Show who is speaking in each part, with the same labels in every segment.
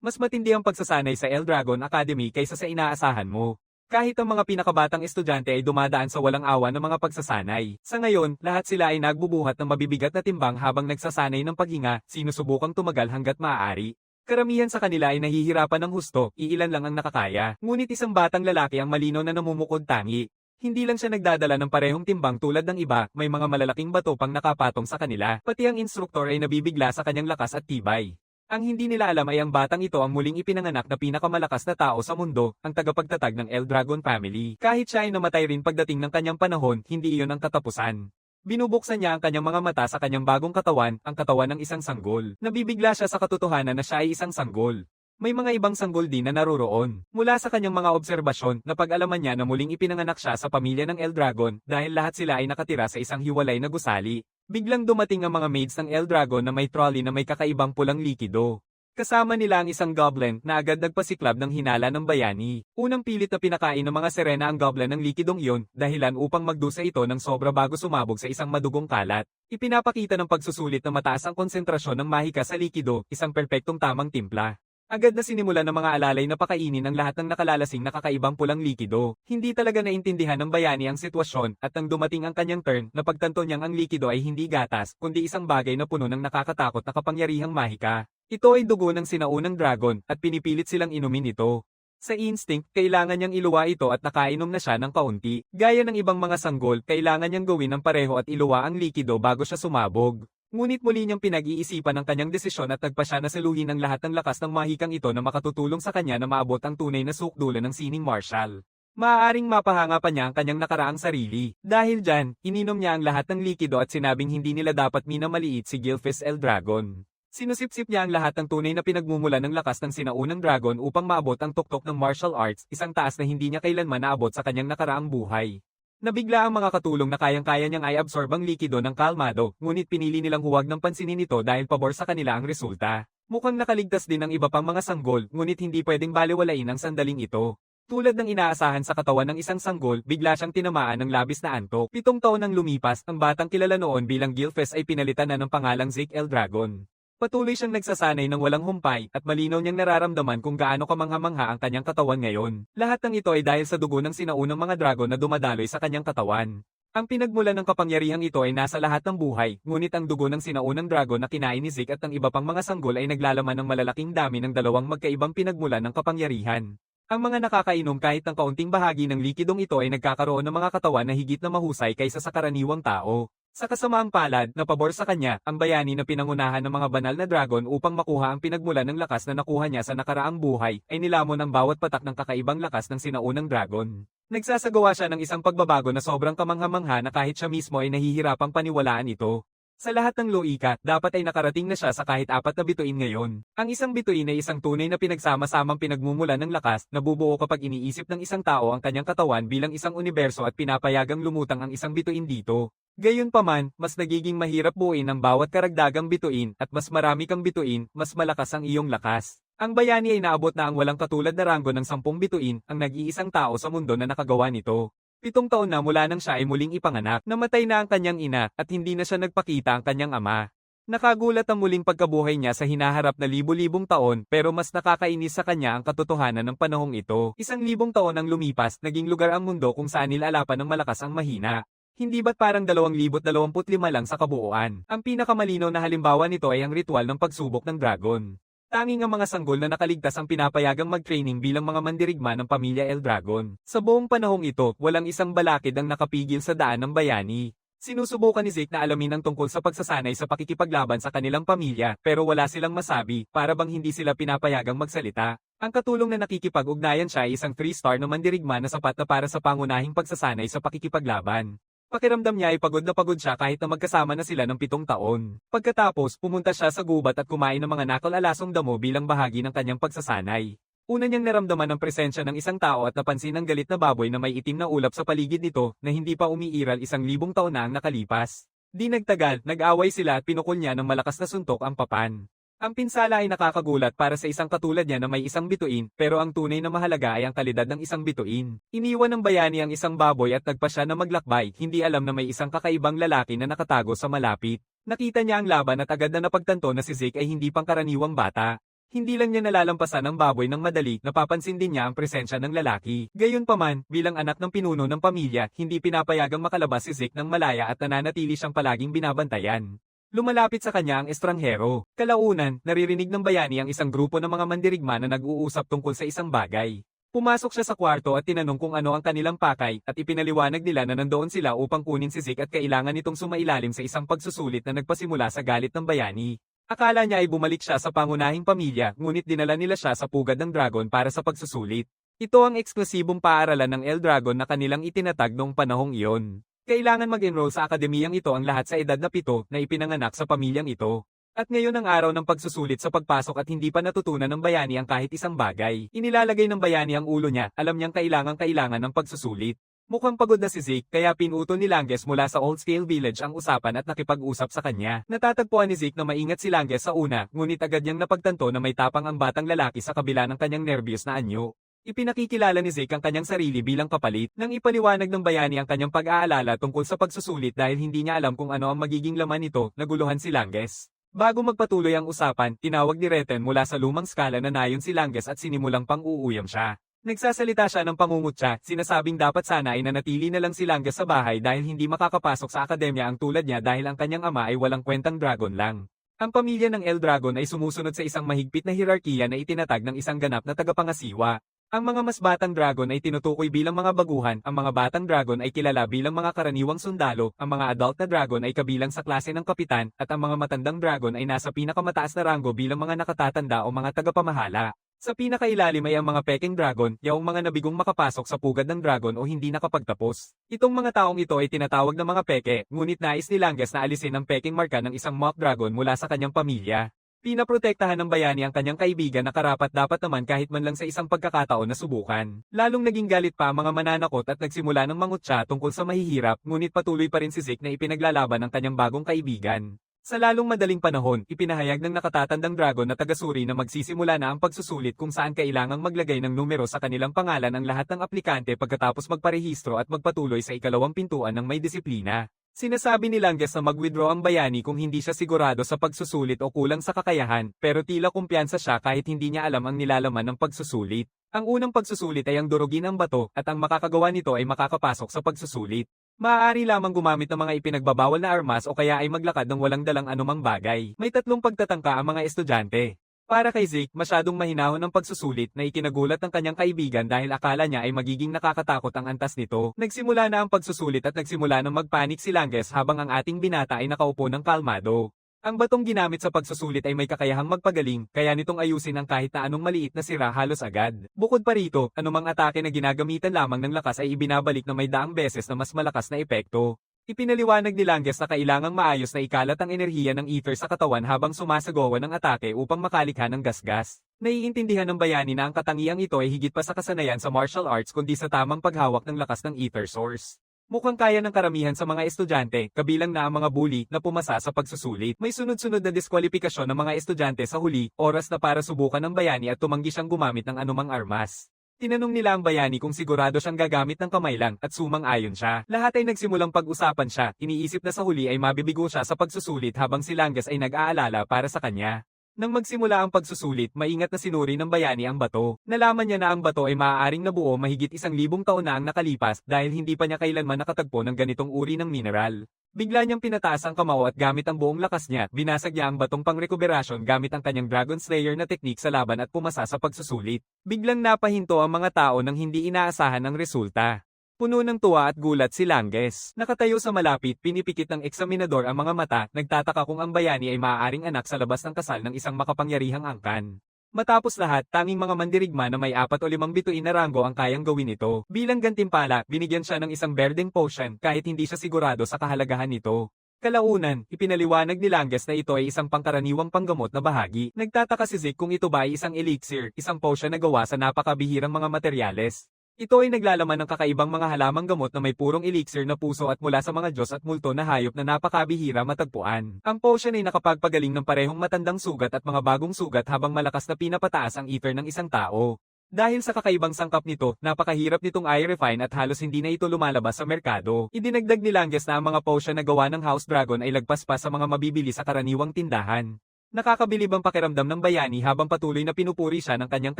Speaker 1: Mas matindi ang pagsasanay sa Eldragon Academy kaysa sa inaasahan mo. Kahit ang mga pinakabatang estudyante ay dumadaan sa walang awa ng mga pagsasanay. Sa ngayon, lahat sila ay nagbubuhat ng mabibigat na timbang habang nagsasanay ng paghinga, sinusubukang tumagal hanggat maaari. Karamihan sa kanila ay nahihirapan ng husto, iilan lang ang nakakaya. Ngunit isang batang lalaki ang malinaw na namumukod tangi. Hindi lang siya nagdadala ng parehong timbang tulad ng iba, may mga malalaking bato pang nakapatong sa kanila. Pati ang instruktor ay nabibigla sa kanyang lakas at tibay. Ang hindi nila alam ay ang batang ito ang muling ipinanganak na pinakamalakas na tao sa mundo, ang tagapagtatag ng Eldragon family. Kahit siya ay namatay rin pagdating ng kanyang panahon, hindi iyon ang katapusan. Binubuksan niya ang kanyang mga mata sa kanyang bagong katawan, ang katawan ng isang sanggol. Nabibigla siya sa katotohanan na siya ay isang sanggol. May mga ibang sanggol din na naroroon. Mula sa kanyang mga obserbasyon, napag-alaman niya na muling ipinanganak siya sa pamilya ng Eldragon dahil lahat sila ay nakatira sa isang hiwalay na gusali. Biglang dumating ang mga maids ng Eldragon na may trolley na may kakaibang pulang likido. Kasama nila ang isang goblin na agad nagpasiklab ng hinala ng bayani. Unang pilit na pinakain ng mga sirena ang goblin ng likidong iyon, dahilan upang magdusa ito ng sobra bago sumabog sa isang madugong kalat. Ipinapakita ng pagsusulit na mataas ang konsentrasyon ng mahika sa likido, isang perpektong tamang timpla. Agad na sinimulan ng mga alalay na pakainin ang lahat ng nakalalasing na kakaibang pulang likido. Hindi talaga naintindihan ng bayani ang sitwasyon at nang dumating ang kanyang turn, napagtanto niyang ang likido ay hindi gatas, kundi isang bagay na puno ng nakakatakot na kapangyarihang mahika. Ito ay dugo ng sinaunang dragon at pinipilit silang inumin ito. Sa instinct, kailangan niyang iluwa ito at nakainom na siya ng kaunti. Gaya ng ibang mga sanggol, kailangan niyang gawin ng pareho at iluwa ang likido bago siya sumabog. Ngunit muli niyang pinag-iisipan ang kanyang desisyon at nagpa siya na saluhin ang lahat ng lakas ng mahikang ito na makatutulong sa kanya na maabot ang tunay na sukdulan ng sining martial. Maaaring mapahanga pa niya ang kanyang nakaraang sarili. Dahil dyan, ininom niya ang lahat ng likido at sinabing hindi nila dapat minamaliit si Gilfis Eldragon. Sinusipsip niya ang lahat ng tunay na pinagmumulan ng lakas ng sinaunang dragon upang maabot ang tuktok ng martial arts, isang taas na hindi niya kailanman naabot sa kanyang nakaraang buhay. Nabigla ang mga katulong na kayang-kaya niyang ay absorb ang likido ng kalmado, ngunit pinili nilang huwag ng pansinin ito dahil pabor sa kanila ang resulta. Mukhang nakaligtas din ang iba pang mga sanggol, ngunit hindi pwedeng balewalain ang sandaling ito. Tulad ng inaasahan sa katawan ng isang sanggol, bigla siyang tinamaan ng labis na antok. 7 taon nang lumipas, ang batang kilala noon bilang Gilfes ay pinalitan na ng pangalang Zeke Eldragon. Patuloy siyang nagsasanay ng walang humpay at malinaw niyang nararamdaman kung gaano kamangha-mangha ang kanyang katawan ngayon. Lahat ng ito ay dahil sa dugo ng sinaunang mga dragon na dumadaloy sa kanyang katawan. Ang pinagmulan ng kapangyarihang ito ay nasa lahat ng buhay, ngunit ang dugo ng sinaunang dragon na kinain ni Zeke at ng iba pang mga sanggol ay naglalaman ng malalaking dami ng dalawang magkaibang pinagmulan ng kapangyarihan. Ang mga nakakainom kahit ng kaunting bahagi ng likidong ito ay nagkakaroon ng mga katawan na higit na mahusay kaysa sa karaniwang tao. Sa kasamaang palad, na pabor sa kanya, ang bayani na pinangunahan ng mga banal na dragon upang makuha ang pinagmulan ng lakas na nakuha niya sa nakaraang buhay, ay nilamon ang bawat patak ng kakaibang lakas ng sinaunang dragon. Nagsasagawa siya ng isang pagbabago na sobrang kamangha-mangha na kahit siya mismo ay nahihirapang paniwalaan ito. Sa lahat ng loika, dapat ay nakarating na siya sa kahit 4 na bituin ngayon. Ang isang bituin ay isang tunay na pinagsama-samang pinagmumulan ng lakas, na bubuo kapag iniisip ng isang tao ang kanyang katawan bilang isang universo at pinapayagang lumutang ang isang bituin dito. Gayunpaman, mas nagiging mahirap buuin ang bawat karagdagang bituin at mas marami kang bituin, mas malakas ang iyong lakas. Ang bayani ay naabot na ang walang katulad na ranggo ng 10 bituin, ang nag-iisang tao sa mundo na nakagawa nito. 7 taon na mula nang siya ay muling ipanganak, namatay na ang kanyang ina at hindi na siya nagpakita ang kanyang ama. Nakagulat ang muling pagkabuhay niya sa hinaharap na libu-libong taon pero mas nakakainis sa kanya ang katotohanan ng panahong ito. 1,000 taon ang lumipas, naging lugar ang mundo kung saan nilalapan ng malakas ang mahina. Hindi ba't parang 2025 lang sa kabuuan? Ang pinakamalinaw na halimbawa nito ay ang ritual ng pagsubok ng dragon. Tanging ang mga sanggol na nakaligtas ang pinapayagang mag-training bilang mga mandirigma ng pamilya Eldragon. Sa buong panahong ito, walang isang balakid ang nakapigil sa daan ng bayani. Sinusubukan ni Zeke na alamin ang tungkol sa pagsasanay sa pakikipaglaban sa kanilang pamilya, pero wala silang masabi, para bang hindi sila pinapayagang magsalita. Ang katulong na nakikipag-ugnayan siya ay isang 3-star na mandirigma na sapat na para sa pangunahing pagsasanay sa pakikipaglaban. Pakiramdam niya ay pagod na pagod siya kahit na magkasama na sila ng 7 taon. Pagkatapos, pumunta siya sa gubat at kumain ng mga nakal-alasong damo bilang bahagi ng kanyang pagsasanay. Una niyang naramdaman ang presensya ng isang tao at napansin ang galit na baboy na may itim na ulap sa paligid nito na hindi pa umiiral 1,000 taon na ang nakalipas. Di nagtagal, nag-away sila at pinukol niya ng malakas na suntok ang papan. Ang pinsala ay nakakagulat para sa isang katulad niya na may isang bituin, pero ang tunay na mahalaga ay ang kalidad ng isang bituin. Iniwan ng bayani ang isang baboy at nagpa siya na maglakbay, hindi alam na may isang kakaibang lalaki na nakatago sa malapit. Nakita niya ang laban at agad na napagtanto na si Zeke ay hindi pangkaraniwang bata. Hindi lang niya nalalampasan ang baboy ng madali, napapansin din niya ang presensya ng lalaki. Gayunpaman, bilang anak ng pinuno ng pamilya, hindi pinapayagang makalabas si Zeke ng malaya at nananatili siyang palaging binabantayan. Lumalapit sa kanya ang estranghero. Kalaunan, naririnig ng bayani ang isang grupo ng mga mandirigma na nag-uusap tungkol sa isang bagay. Pumasok siya sa kwarto at tinanong kung ano ang kanilang pakay at ipinaliwanag nila na nandoon sila upang kunin si Zeke at kailangan nitong sumailalim sa isang pagsusulit na nagpasimula sa galit ng bayani. Akala niya ay bumalik siya sa pangunahing pamilya, ngunit dinala nila siya sa pugad ng dragon para sa pagsusulit. Ito ang eksklusibong paaralan ng Eldragon na kanilang itinatag noong panahong iyon. Kailangan mag-enroll sa akademiyang ito ang lahat sa edad na 7 na ipinanganak sa pamilyang ito. At ngayon ang araw ng pagsusulit sa pagpasok at hindi pa natutunan ng bayani ang kahit isang bagay. Inilalagay ng bayani ang ulo niya, alam niyang kailangan ng pagsusulit. Mukhang pagod na si Zeke kaya pinutol ni Langes mula sa Old Scale Village ang usapan at nakipag-usap sa kanya. Natatagpuan ni Zeke na maingat si Langes sa una, ngunit agad niyang napagtanto na may tapang ang batang lalaki sa kabila ng kanyang nervyos na anyo. Ipinakikilala ni Zeke ang kanyang sarili bilang kapalit nang ipaliwanag ng bayani ang kanyang pag-aalala tungkol sa pagsusulit dahil hindi niya alam kung ano ang magiging laman nito, naguluhan si Langes. Bago magpatuloy ang usapan, tinawag ni Reten mula sa lumang skala na nayon si Langes at sinimulang pang-uuyam siya. Nagsasalita siya ng pangungutya, sinasabing dapat sana ay nanatili na lang si Langes sa bahay dahil hindi makakapasok sa akademya ang tulad niya dahil ang kanyang ama ay walang kwentang dragon lang. Ang pamilya ng Eldragon ay sumusunod sa isang mahigpit na hierarkiya na itinatag ng isang ganap na tagapangasiwa. Ang mga mas batang dragon ay tinutukoy bilang mga baguhan, ang mga batang dragon ay kilala bilang mga karaniwang sundalo, ang mga adult na dragon ay kabilang sa klase ng kapitan, at ang mga matandang dragon ay nasa pinakamataas na ranggo bilang mga nakatatanda o mga tagapamahala. Sa pinakailalim ay ang mga peking dragon, yaong mga nabigong makapasok sa pugad ng dragon o hindi nakapagtapos. Itong mga taong ito ay tinatawag na mga peke, ngunit nais ni Langes na alisin ang peking marka ng isang mock dragon mula sa kanyang pamilya. Pinaprotektahan ng bayani ang kanyang kaibigan na karapat-dapat naman kahit man lang sa isang pagkakataon na subukan. Lalong naging galit pa ang mga mananakot at nagsimula ng mangutya tungkol sa mahihirap, ngunit patuloy pa rin si Zeke na ipinaglalaban ng kanyang bagong kaibigan. Sa lalong madaling panahon, ipinahayag ng nakatatandang dragon na tagasuri na magsisimula na ang pagsusulit kung saan kailangang maglagay ng numero sa kanilang pangalan ang lahat ng aplikante pagkatapos magparehistro at magpatuloy sa ikalawang pintuan ng may disiplina. Sinasabi ni Langes na mag-withdraw ang bayani kung hindi siya sigurado sa pagsusulit o kulang sa kakayahan, pero tila kumpiyansa siya kahit hindi niya alam ang nilalaman ng pagsusulit. Ang unang pagsusulit ay ang durugin ang bato, at ang makakagawa nito ay makakapasok sa pagsusulit. Maaari lamang gumamit ng mga ipinagbabawal na armas o kaya ay maglakad ng walang dalang anumang bagay. May 3 pagtatangka ang mga estudyante. Para kay Zeke, masyadong mahinahon ang pagsusulit na ikinagulat ng kanyang kaibigan dahil akala niya ay magiging nakakatakot ang antas nito. Nagsimula na ang pagsusulit at nagsimula ng magpanik si Langes habang ang ating binata ay nakaupo ng kalmado. Ang batong ginamit sa pagsusulit ay may kakayahang magpagaling, kaya nitong ayusin ang kahit na anong maliit na sira halos agad. Bukod pa rito, anumang atake na ginagamitan lamang ng lakas ay ibinabalik na may daang beses na mas malakas na epekto. Ipinaliwanag ni Langes na kailangang maayos na ikalat ang enerhiya ng ether sa katawan habang sumasagawa ng atake upang makalikha ng gasgas. Naiintindihan ng bayani na ang katangiang ito ay higit pa sa kasanayan sa martial arts kundi sa tamang paghawak ng lakas ng ether source. Mukhang kaya ng karamihan sa mga estudyante, kabilang na ang mga bully, na pumasa sa pagsusulit. May sunod-sunod na diskwalifikasyon ng mga estudyante sa huli, oras na para subukan ng bayani at tumanggi siyang gumamit ng anumang armas. Tinanong nila ang bayani kung sigurado siyang gagamit ng kamay lang at sumang-ayon siya. Lahat ay nagsimulang pag-usapan siya, iniisip na sa huli ay mabibigo siya sa pagsusulit habang si Langes ay nag-aalala para sa kanya. Nang magsimula ang pagsusulit, maingat na sinuri ng bayani ang bato. Nalaman niya na ang bato ay maaaring nabuo mahigit 1,000 taon na ang nakalipas dahil hindi pa niya kailanman nakatagpo ng ganitong uri ng mineral. Bigla niyang pinataas ang kamao at gamit ang buong lakas niya, binasag niya ang batong pang-recuperasyon gamit ang kanyang Dragon Slayer na teknik sa laban at pumasa sa pagsusulit. Biglang napahinto ang mga tao nang hindi inaasahan ang resulta. Puno ng tuwa at gulat si Langes. Nakatayo sa malapit, pinipikit ng eksaminador ang mga mata, nagtataka kung ang bayani ay maaaring anak sa labas ng kasal ng isang makapangyarihang angkan. Matapos lahat, tanging mga mandirigma na may 4 o 5 bituin na ranggo ang kayang gawin ito. Bilang gantimpala, binigyan siya ng isang berdeng potion kahit hindi siya sigurado sa kahalagahan nito. Kalaunan, ipinaliwanag ni Langes na ito ay isang pangkaraniwang panggamot na bahagi. Nagtataka si Zeke kung ito ba ay isang elixir, isang potion na gawa sa napakabihirang mga materyales. Ito ay naglalaman ng kakaibang mga halamang gamot na may purong elixir na puso at mula sa mga Diyos at multo na hayop na napakabihira matagpuan. Ang potion ay nakapagpagaling ng parehong matandang sugat at mga bagong sugat habang malakas na pinapataas ang ether ng isang tao. Dahil sa kakaibang sangkap nito, napakahirap nitong i-refine at halos hindi na ito lumalabas sa merkado. Idinagdag ni Langes na ang mga potion na gawa ng House Dragon ay lagpas pa sa mga mabibili sa karaniwang tindahan. Nakakabilib ang pakiramdam ng bayani habang patuloy na pinupuri siya ng kanyang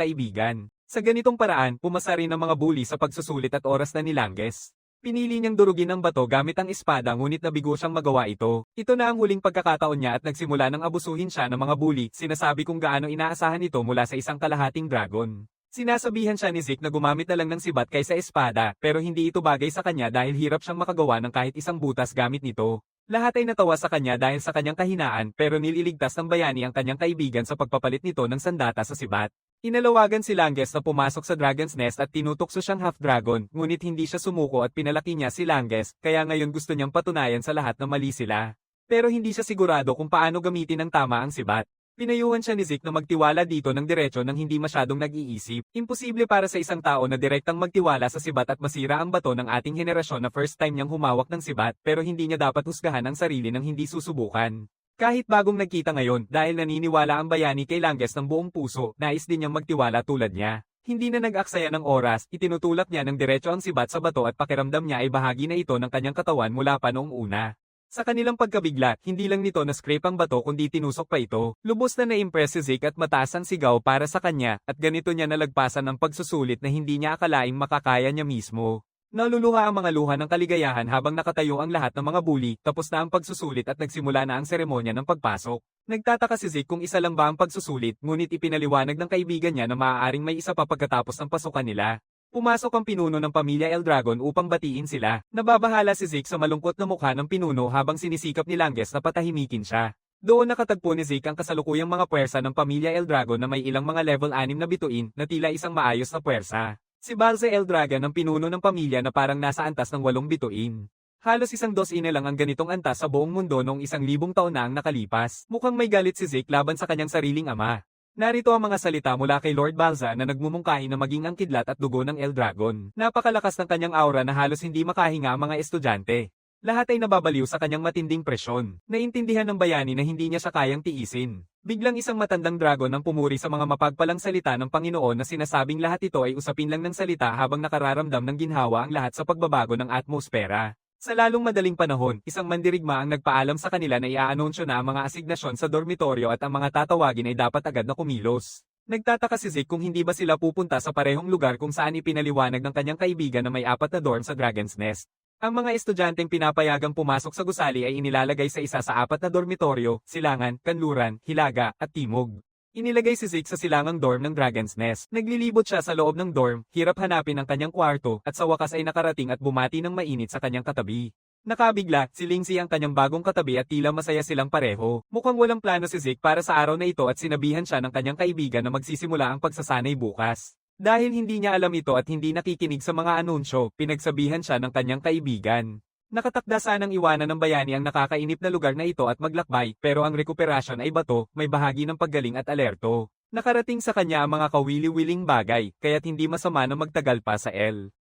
Speaker 1: kaibigan. Sa ganitong paraan, pumasa rin ang mga bully sa pagsusulit at oras na ni Langges. Pinili niyang durugin ang bato gamit ang espada ngunit nabigo siyang magawa ito. Ito na ang huling pagkakataon niya at nagsimula ng abusuhin siya ng mga bully, sinasabi kung gaano inaasahan ito mula sa isang kalahating dragon. Sinasabihan siya ni Zeke na gumamit na lang ng sibat kaysa espada, pero hindi ito bagay sa kanya dahil hirap siyang makagawa ng kahit isang butas gamit nito. Lahat ay natawa sa kanya dahil sa kanyang kahinaan pero nililigtas ng bayani ang kanyang kaibigan sa pagpapalit nito ng sandata sa sibat. Inalawagan si Langges na pumasok sa Dragon's Nest at tinutokso siyang half-dragon, ngunit hindi siya sumuko at pinalaki niya si Langges, kaya ngayon gusto niyang patunayan sa lahat na mali sila. Pero hindi siya sigurado kung paano gamitin ng tama ang sibat. Pinayuhan siya ni Zeke na magtiwala dito ng diretso nang hindi masyadong nag-iisip. Imposible para sa isang tao na direktang magtiwala sa sibat at masira ang bato ng ating henerasyon na first time niyang humawak ng sibat, pero hindi niya dapat husgahan ang sarili nang hindi susubukan. Kahit bagong nagkita ngayon, dahil naniniwala ang bayani kay Langges ng buong puso, nais din niyang magtiwala tulad niya. Hindi na nag-aksaya ng oras, itinutulak niya ng diretso ang sibat sa bato at pakiramdam niya ay bahagi na ito ng kanyang katawan mula pa noong una. Sa kanilang pagkabigla, hindi lang nito na-scrape ang bato kundi tinusok pa ito. Lubos na na-impress si Zeke at mataas ang sigaw para sa kanya, at ganito niya nalagpasan ang pagsusulit na hindi niya akalaing makakaya niya mismo. Naluluha ang mga luha ng kaligayahan habang nakatayo ang lahat ng mga bully, tapos na ang pagsusulit at nagsimula na ang seremonya ng pagpasok. Nagtataka si Zeke kung isa lang ba ang pagsusulit, ngunit ipinaliwanag ng kaibigan niya na maaaring may isa pa pagkatapos ng pasukan nila. Pumasok ang pinuno ng pamilya Eldragon upang batiin sila. Nababahala si Zeke sa malungkot na mukha ng pinuno habang sinisikap ni Langges na patahimikin siya. Doon nakatagpo ni Zeke ang kasalukuyang mga puwersa ng pamilya Eldragon na may ilang mga level 6 na bituin na tila isang maayos na puwersa. Si Balze Eldragon ang pinuno ng pamilya na parang nasa antas ng 8 bituin. Halos isang dosina lang ang ganitong antas sa buong mundo noong 1,000 taon na ang nakalipas. Mukhang may galit si Zeke laban sa kanyang sariling ama. Narito ang mga salita mula kay Lord Balza na nagmumungkahi na maging ang kidlat at dugo ng Eldragon. Napakalakas ng kanyang aura na halos hindi makahinga ang mga estudyante. Lahat ay nababaliw sa kanyang matinding presyon. Naintindihan ng bayani na hindi niya siya kayang tiisin. Biglang isang matandang dragon ang pumuri sa mga mapagpalang salita ng Panginoon na sinasabing lahat ito ay usapin lang ng salita habang nakararamdam ng ginhawa ang lahat sa pagbabago ng atmosfera. Sa lalong madaling panahon, isang mandirigma ang nagpaalam sa kanila na iaanunsyo na ang mga asignasyon sa dormitoryo at ang mga tatawagin ay dapat agad na kumilos. Nagtataka si Zeke kung hindi ba sila pupunta sa parehong lugar kung saan ipinaliwanag ng kanyang kaibigan na may 4 na dorm sa Dragon's Nest. Ang mga estudyanteng pinapayagang pumasok sa gusali ay inilalagay sa isa sa 4 na dormitoryo, silangan, kanluran, hilaga, at timog. Inilagay si Zeke sa silangang dorm ng Dragon's Nest. Naglilibot siya sa loob ng dorm, hirap hanapin ang kanyang kwarto, at sa wakas ay nakarating at bumati ng mainit sa kanyang katabi. Nakabigla, si Lindsay ang kanyang bagong katabi at tila masaya silang pareho. Mukhang walang plano si Zeke para sa araw na ito at sinabihan siya ng kanyang kaibigan na magsisimula ang pagsasanay bukas. Dahil hindi niya alam ito at hindi nakikinig sa mga anunsyo, pinagsabihan siya ng kanyang kaibigan. Nakatakda sanang iwanan ng bayani ang nakakainip na lugar na ito at maglakbay, pero ang rekuperasyon ay bato, may bahagi ng paggaling at alerto. Nakarating sa kanya ang mga kawili-wiling bagay, kaya't hindi masama na magtagal pa sa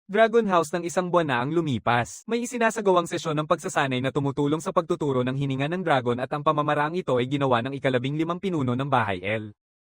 Speaker 1: Dragon House ng 1 buwan na ang lumipas. May isinasagawang sesyon ng pagsasanay na tumutulong sa pagtuturo ng hininga ng dragon at ang pamamaraang ito ay ginawa ng 15 pinuno ng bahay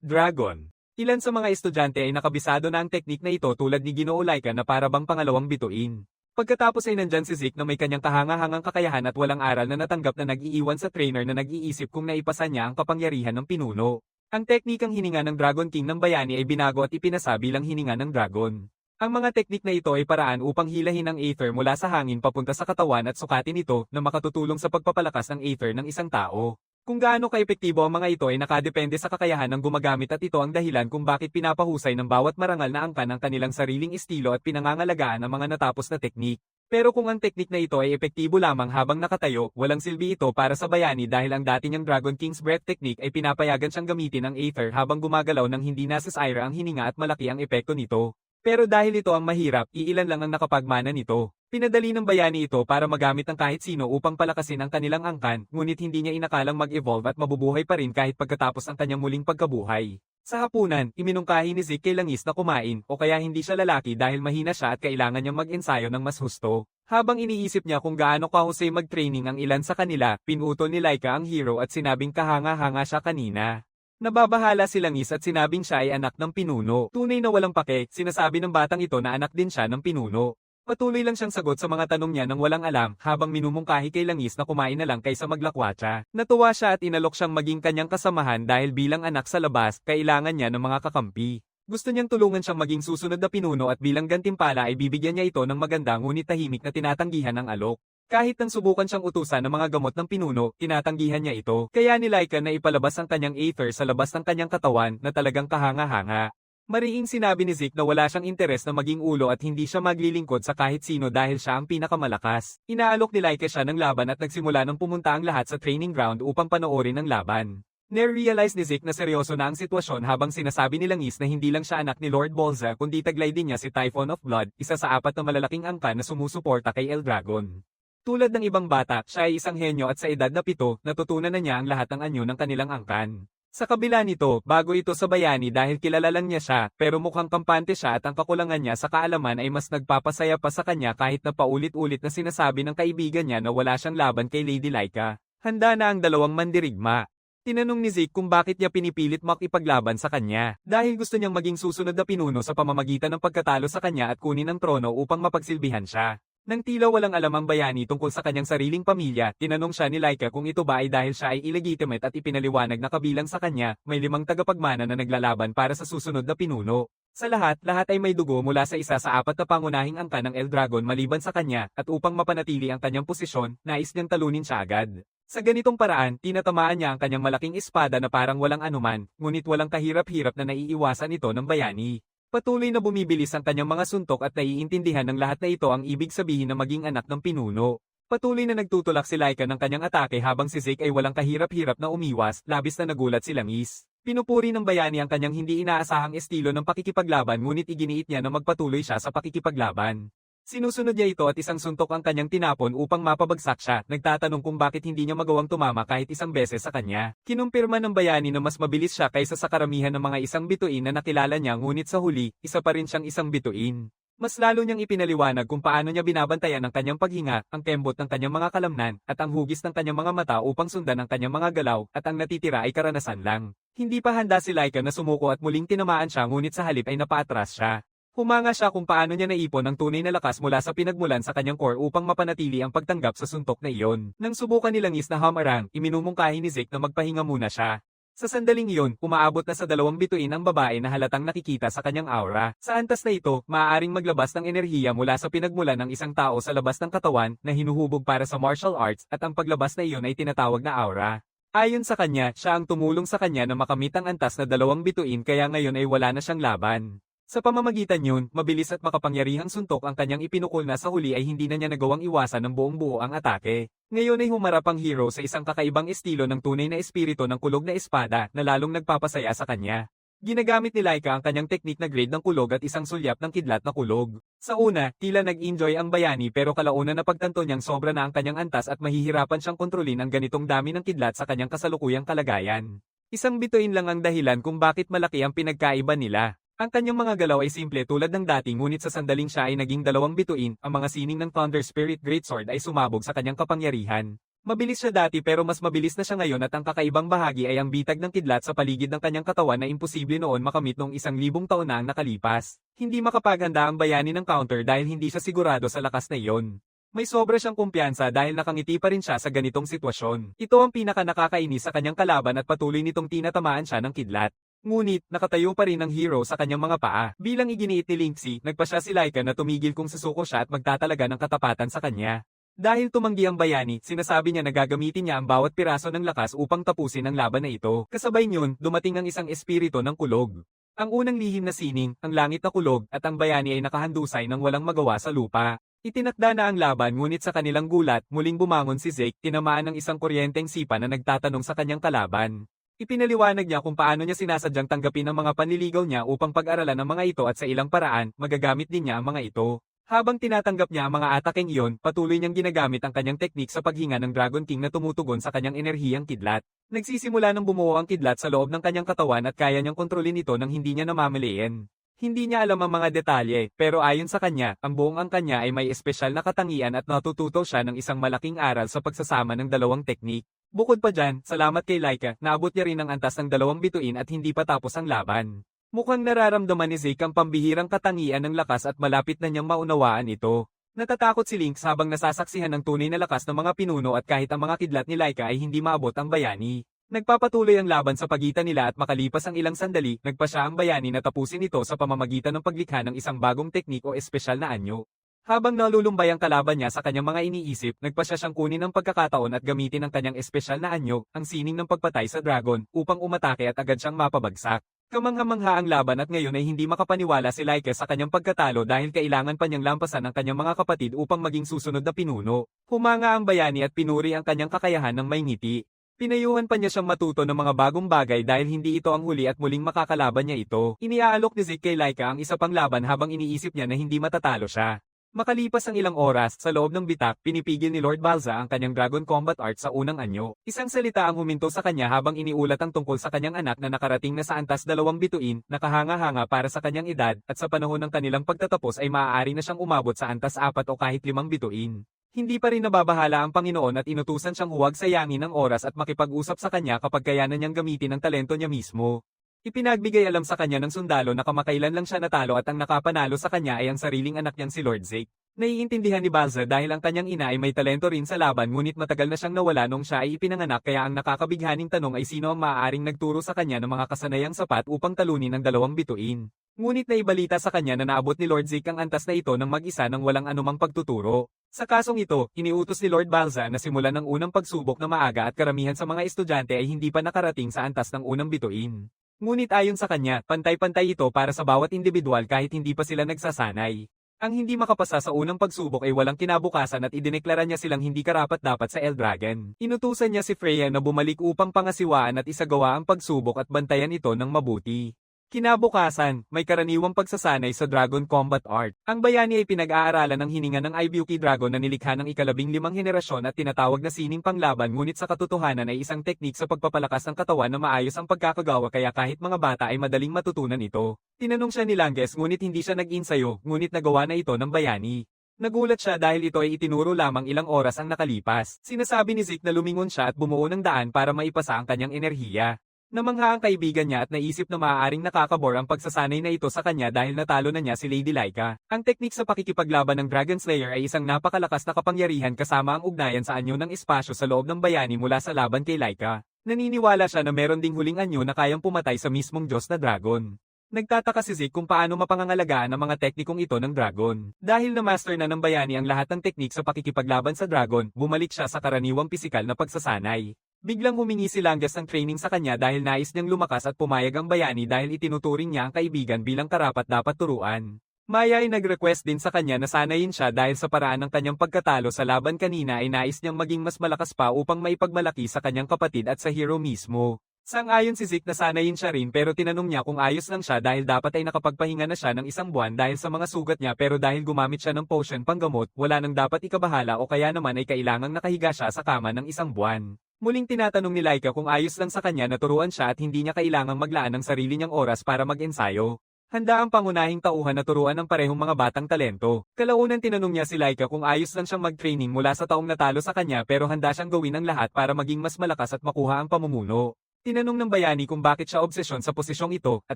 Speaker 1: Dragon. Ilan sa mga estudyante ay nakabisado na ang teknik na ito tulad ni Ginoo Laika na para bang pangalawang bituin. Pagkatapos ay nandyan si Zeke na may kanyang kahangahangang kakayahan at walang aral na natanggap na nag-iiwan sa trainer na nag-iisip kung naipasa niya ang kapangyarihan ng pinuno. Ang teknikang hininga ng Dragon King ng bayani ay binago at ipinasa bilang hininga ng dragon. Ang mga teknik na ito ay paraan upang hilahin ang aether mula sa hangin papunta sa katawan at sukatin ito na makatutulong sa pagpapalakas ng aether ng isang tao. Kung gaano kaepektibo ang mga ito ay nakadepende sa kakayahan ng gumagamit at ito ang dahilan kung bakit pinapahusay ng bawat marangal na angkan ang kanilang sariling estilo at pinangangalagaan ang mga natapos na teknik. Pero kung ang teknik na ito ay epektibo lamang habang nakatayo, walang silbi ito para sa bayani dahil ang dati niyang Dragon King's Breath technique ay pinapayagan siyang gamitin ang aether habang gumagalaw ng hindi nasasira ang hininga at malaki ang epekto nito. Pero dahil ito ang mahirap, iilan lang ang nakapagmana nito. Pinadali ng bayani ito para magamit ng kahit sino upang palakasin ang kanilang angkan, ngunit hindi niya inakalang mag-evolve at mabubuhay pa rin kahit pagkatapos ang kanyang muling pagkabuhay. Sa hapunan, iminungkahi ni Zeke kay Langis na kumain o kaya hindi siya lalaki dahil mahina siya at kailangan niyang mag-ensayo ng mas husto. Habang iniisip niya kung gaano kahusay mag-training ang ilan sa kanila, pinutol ni Laika ang hero at sinabing kahanga-hanga siya kanina. Nababahala si Langis at sinabing siya ay anak ng pinuno. Tunay na walang pake, sinasabi ng batang ito na anak din siya ng pinuno. Patuloy lang siyang sagot sa mga tanong niya nang walang alam habang minumungkahi kay Langis na kumain na lang kaysa maglakwatsa. Natuwa siya at inalok siyang maging kanyang kasamahan dahil bilang anak sa labas, kailangan niya ng mga kakampi. Gusto niyang tulungan siyang maging susunod na pinuno at bilang gantimpala ay bibigyan niya ito ng maganda ngunit tahimik na tinatanggihan ng alok. Kahit nang subukan siyang utusan ng mga gamot ng pinuno, tinatanggihan niya ito. Kaya ni Laika na ipalabas ang kanyang aether sa labas ng kanyang katawan na talagang kahanga-hanga. Mariing sinabi ni Zeke na wala siyang interes na maging ulo at hindi siya maglilingkod sa kahit sino dahil siya ang pinakamalakas. Inaalok ni Laika siya ng laban at nagsimula ng pumunta ang lahat sa training ground upang panoorin ang laban. Narealize ni Zeke na seryoso na ang sitwasyon habang sinasabi ni Langis na hindi lang siya anak ni Lord Bolza kundi taglay din niya si Typhon of Blood, isa sa 4 na malalaking angka na sumusuporta kay Eldragon. Tulad ng ibang bata, siya ay isang henyo at sa edad na 7, natutunan na niya ang lahat ng anyo ng kanilang angkan. Sa kabila nito, bago ito sa bayani dahil kilala lang niya siya, pero mukhang kampante siya at ang kakulangan niya sa kaalaman ay mas nagpapasaya pa sa kanya kahit na paulit-ulit na sinasabi ng kaibigan niya na wala siyang laban kay Lady Laika. Handa na ang dalawang mandirigma. Tinanong ni Zeke kung bakit niya pinipilit makipaglaban sa kanya. Dahil gusto niyang maging susunod na pinuno sa pamamagitan ng pagkatalo sa kanya at kunin ang trono upang mapagsilbihan siya. Nang tila walang alam ang bayani tungkol sa kanyang sariling pamilya, tinanong siya ni Laika kung ito ba ay dahil siya ay illegitimate at ipinaliwanag na kabilang sa kanya, may 5 tagapagmana na naglalaban para sa susunod na pinuno. Sa lahat ay may dugo mula sa isa sa 4 na pangunahing angka ng Eldragon maliban sa kanya, at upang mapanatili ang kanyang posisyon, nais niyang talunin siya agad. Sa ganitong paraan, tinatamaan niya ang kanyang malaking espada na parang walang anuman, ngunit walang kahirap-hirap na naiiwasan ito ng bayani. Patuloy na bumibilis ang kanyang mga suntok at naiintindihan ng lahat na ito ang ibig sabihin na maging anak ng pinuno. Patuloy na nagtutulak si Laika ng kanyang atake habang si Zeke ay walang kahirap-hirap na umiwas, labis na nagulat si Langis. Pinupuri ng bayani ang kanyang hindi inaasahang estilo ng pakikipaglaban ngunit iginiit niya na magpatuloy siya sa pakikipaglaban. Sinusunod niya ito at isang suntok ang kanyang tinapon upang mapabagsak siya, nagtatanong kung bakit hindi niya magawang tumama kahit isang beses sa kanya. Kinumpirma ng bayani na mas mabilis siya kaysa sa karamihan ng mga isang bituin na nakilala niya ngunit sa huli, isa pa rin siyang isang bituin. Mas lalo niyang ipinaliwanag kung paano niya binabantayan ang kanyang paghinga, ang kembot ng kanyang mga kalamnan, at ang hugis ng kanyang mga mata upang sundan ang kanyang mga galaw, at ang natitira ay karanasan lang. Hindi pa handa si Laika na sumuko at muling tinamaan siya ngunit sa halip ay napaatras siya. Humanga siya kung paano niya naipon ang tunay na lakas mula sa pinagmulan sa kanyang core upang mapanatili ang pagtanggap sa suntok na iyon. Nang subukan ni Langis na hamarang, iminumungkahi ni Zeke na magpahinga muna siya. Sa sandaling iyon, umaabot na sa 2 bituin ang babae na halatang nakikita sa kanyang aura. Sa antas na ito, maaaring maglabas ng enerhiya mula sa pinagmulan ng isang tao sa labas ng katawan na hinuhubog para sa martial arts at ang paglabas na iyon ay tinatawag na aura. Ayon sa kanya, siya ang tumulong sa kanya na makamit ang antas na 2 bituin kaya ngayon ay wala na siyang laban. Sa pamamagitan yun, mabilis at makapangyarihang suntok ang kanyang ipinukol na sa huli ay hindi na niya nagawang iwasan ng buong buo ang atake. Ngayon ay humarap ang hero sa isang kakaibang estilo ng tunay na espiritu ng kulog na espada na lalong nagpapasaya sa kanya. Ginagamit ni Laika ang kanyang teknik na grade ng kulog at isang sulyap ng kidlat na kulog. Sa una, tila nag-enjoy ang bayani pero kalaunan na pagtanto niyang sobra na ang kanyang antas at mahihirapan siyang kontrolin ang ganitong dami ng kidlat sa kanyang kasalukuyang kalagayan. Isang bituin lang ang dahilan kung bakit malaki ang pinagkaiba nila. Ang kanyang mga galaw ay simple tulad ng dati ngunit sa sandaling siya ay naging 2 bituin, ang mga sining ng Thunder Spirit Greatsword ay sumabog sa kanyang kapangyarihan. Mabilis siya dati pero mas mabilis na siya ngayon at ang kakaibang bahagi ay ang bitag ng kidlat sa paligid ng kanyang katawan na imposible noon makamit noong 1,000 taon na ang nakalipas. Hindi makapaghanda ang bayani ng counter dahil hindi siya sigurado sa lakas na iyon. May sobra siyang kumpiyansa dahil nakangiti pa rin siya sa ganitong sitwasyon. Ito ang pinaka nakakainis sa kanyang kalaban at patuloy nitong tinatamaan siya ng kidlat. Ngunit, nakatayo pa rin ang hero sa kanyang mga paa. Bilang iginiit ni Linksy, nagpasya si Laika na tumigil kung susuko siya at magtatalaga ng katapatan sa kanya. Dahil tumanggi ang bayani, sinasabi niya na gagamitin niya ang bawat piraso ng lakas upang tapusin ang laban na ito. Kasabay niyon, dumating ang isang espiritu ng kulog. Ang unang lihim na sining, ang langit na kulog, at ang bayani ay nakahandusay ng walang magawa sa lupa. Itinakda na ang laban ngunit sa kanilang gulat, muling bumangon si Zeke, tinamaan ng isang kuryenteng sipa na nagtatanong sa kanyang kalaban. Ipinaliwanag niya kung paano niya sinasadyang tanggapin ang mga panliligaw niya upang pag-aralan ang mga ito at sa ilang paraan, magagamit din niya ang mga ito. Habang tinatanggap niya ang mga atakeng iyon, patuloy niyang ginagamit ang kanyang teknik sa paghinga ng Dragon King na tumutugon sa kanyang enerhiyang kidlat. Nagsisimula ng bumuo ang kidlat sa loob ng kanyang katawan at kaya niyang kontrolin ito nang hindi niya namamaliin. Hindi niya alam ang mga detalye, pero ayon sa kanya, ang buong angkan niya ay may espesyal na katangian at natututo siya ng isang malaking aral sa pagsasama ng 2 teknik. Bukod pa dyan, salamat kay Laika, naabot niya rin ang antas ng 2 bituin at hindi pa tapos ang laban. Mukhang nararamdaman ni Zeke ang pambihirang katangian ng lakas at malapit na niyang maunawaan ito. Natatakot si Lynx habang nasasaksihan ng tunay na lakas ng mga pinuno at kahit ang mga kidlat ni Laika ay hindi maabot ang bayani. Nagpapatuloy ang laban sa pagitan nila at makalipas ang ilang sandali, nagpa siya ang bayani na tapusin ito sa pamamagitan ng paglikha ng isang bagong teknik o espesyal na anyo. Habang nalulumbay ang kalaban niya sa kanyang mga iniisip, nagpa siya siyang kunin ang pagkakataon at gamitin ang kanyang espesyal na anyo, ang sining ng pagpatay sa dragon, upang umatake at agad siyang mapabagsak. Kamangha-mangha ang laban at ngayon ay hindi makapaniwala si Laika sa kanyang pagkatalo dahil kailangan pa niyang lampasan ang kanyang mga kapatid upang maging susunod na pinuno. Humanga ang bayani at pinuri ang kanyang kakayahan ng may ngiti. Pinayuhan pa niya siyang matuto ng mga bagong bagay dahil hindi ito ang huli at muling makakalaban niya ito. Iniaalok ni Zeke kay Laika ang isa pang laban habang iniisip niya na hindi matatalo siya. Makalipas ang ilang oras, sa loob ng bitak, pinipigil ni Lord Balza ang kanyang Dragon Combat Art sa unang anyo. Isang salita ang huminto sa kanya habang iniulat ang tungkol sa kanyang anak na nakarating na sa antas 2 bituin, nakahanga-hanga para sa kanyang edad, at sa panahon ng kanilang pagtatapos ay maaari na siyang umabot sa antas 4 o kahit 5 bituin. Hindi pa rin nababahala ang Panginoon at inutusan siyang huwag sayangin ang oras at makipag-usap sa kanya kapag kayanan niyang gamitin ang talento niya mismo. Ipinagbigay alam sa kanya ng sundalo na kamakailan lang siya natalo at ang nakapanalo sa kanya ay ang sariling anak niyang si Lord Zeke. Naiintindihan ni Balza dahil ang kanyang ina ay may talento rin sa laban ngunit matagal na siyang nawala nung siya ay ipinanganak kaya ang nakakabighaning tanong ay sino ang maaaring nagturo sa kanya ng mga kasanayang sapat upang talunin ang 2 bituin. Ngunit naibalita sa kanya na naabot ni Lord Zeke ang antas na ito ng mag-isa nang walang anumang pagtuturo. Sa kasong ito, iniutos ni Lord Balza na simulan ang unang pagsubok na maaga at karamihan sa mga estudyante ay hindi pa nakarating sa antas ng unang bituin. Ngunit ayon sa kanya, pantay-pantay ito para sa bawat individual kahit hindi pa sila nagsasanay. Ang hindi makapasa sa unang pagsubok ay walang kinabukasan at idineklara niya silang hindi karapat-dapat sa Eldragon. Inutusan niya si Freya na bumalik upang pangasiwaan at isagawa ang pagsubok at bantayan ito ng mabuti. Kinabukasan, may karaniwang pagsasanay sa Dragon Combat Art. Ang bayani ay pinag-aaralan ng hininga ng Ibuki Dragon na nilikha ng ika-15 henerasyon at tinatawag na sining panglaban ngunit sa katotohanan ay isang teknik sa pagpapalakas ng katawan na maayos ang pagkakagawa kaya kahit mga bata ay madaling matutunan ito. Tinanong siya ni Langes ngunit hindi siya nag-insayo, ngunit nagawa na ito ng bayani. Nagulat siya dahil ito ay itinuro lamang ilang oras ang nakalipas. Sinasabi ni Zeke na lumingon siya at bumuo ng daan para maipasa ang kanyang enerhiya. Namangha ang kaibigan niya at naisip na maaaring nakakabor ang pagsasanay na ito sa kanya dahil natalo na niya si Lady Laika. Ang teknik sa pakikipaglaban ng Dragon Slayer ay isang napakalakas na kapangyarihan kasama ang ugnayan sa anyo ng espasyo sa loob ng bayani mula sa laban kay Laika. Naniniwala siya na meron ding huling anyo na kayang pumatay sa mismong Diyos na Dragon. Nagtataka si Zeke kung paano mapangangalagaan ang mga teknikong ito ng Dragon. Dahil na-master na ng bayani ang lahat ng teknik sa pakikipaglaban sa Dragon, bumalik siya sa karaniwang pisikal na pagsasanay. Biglang humingi si Langes ng training sa kanya dahil nais niyang lumakas at pumayag ang bayani dahil itinuturing niya ang kaibigan bilang karapat-dapat turuan. Maya ay nag-request din sa kanya na sanayin siya dahil sa paraan ng kanyang pagkatalo sa laban kanina ay nais niyang maging mas malakas pa upang maipagmalaki sa kanyang kapatid at sa hero mismo. Sang-ayon si Zeke na sanayin siya rin pero tinanong niya kung ayos lang siya dahil dapat ay nakapagpahinga na siya ng 1 buwan dahil sa mga sugat niya pero dahil gumamit siya ng potion panggamot, wala nang dapat ikabahala o kaya naman ay kailangang nakahiga siya sa kama ng 1 buwan. Muling tinatanong ni Laika kung ayos lang sa kanya na turuan siya at hindi niya kailangang maglaan ng sarili niyang oras para mag-ensayo. Handa ang pangunahing tauhan na turuan ng parehong mga batang talento. Kalaunan tinanong niya si Laika kung ayos lang siyang mag-training mula sa taong natalo sa kanya pero handa siyang gawin ang lahat para maging mas malakas at makuha ang pamumuno. Tinanong ng bayani kung bakit siya obsesyon sa posisyong ito at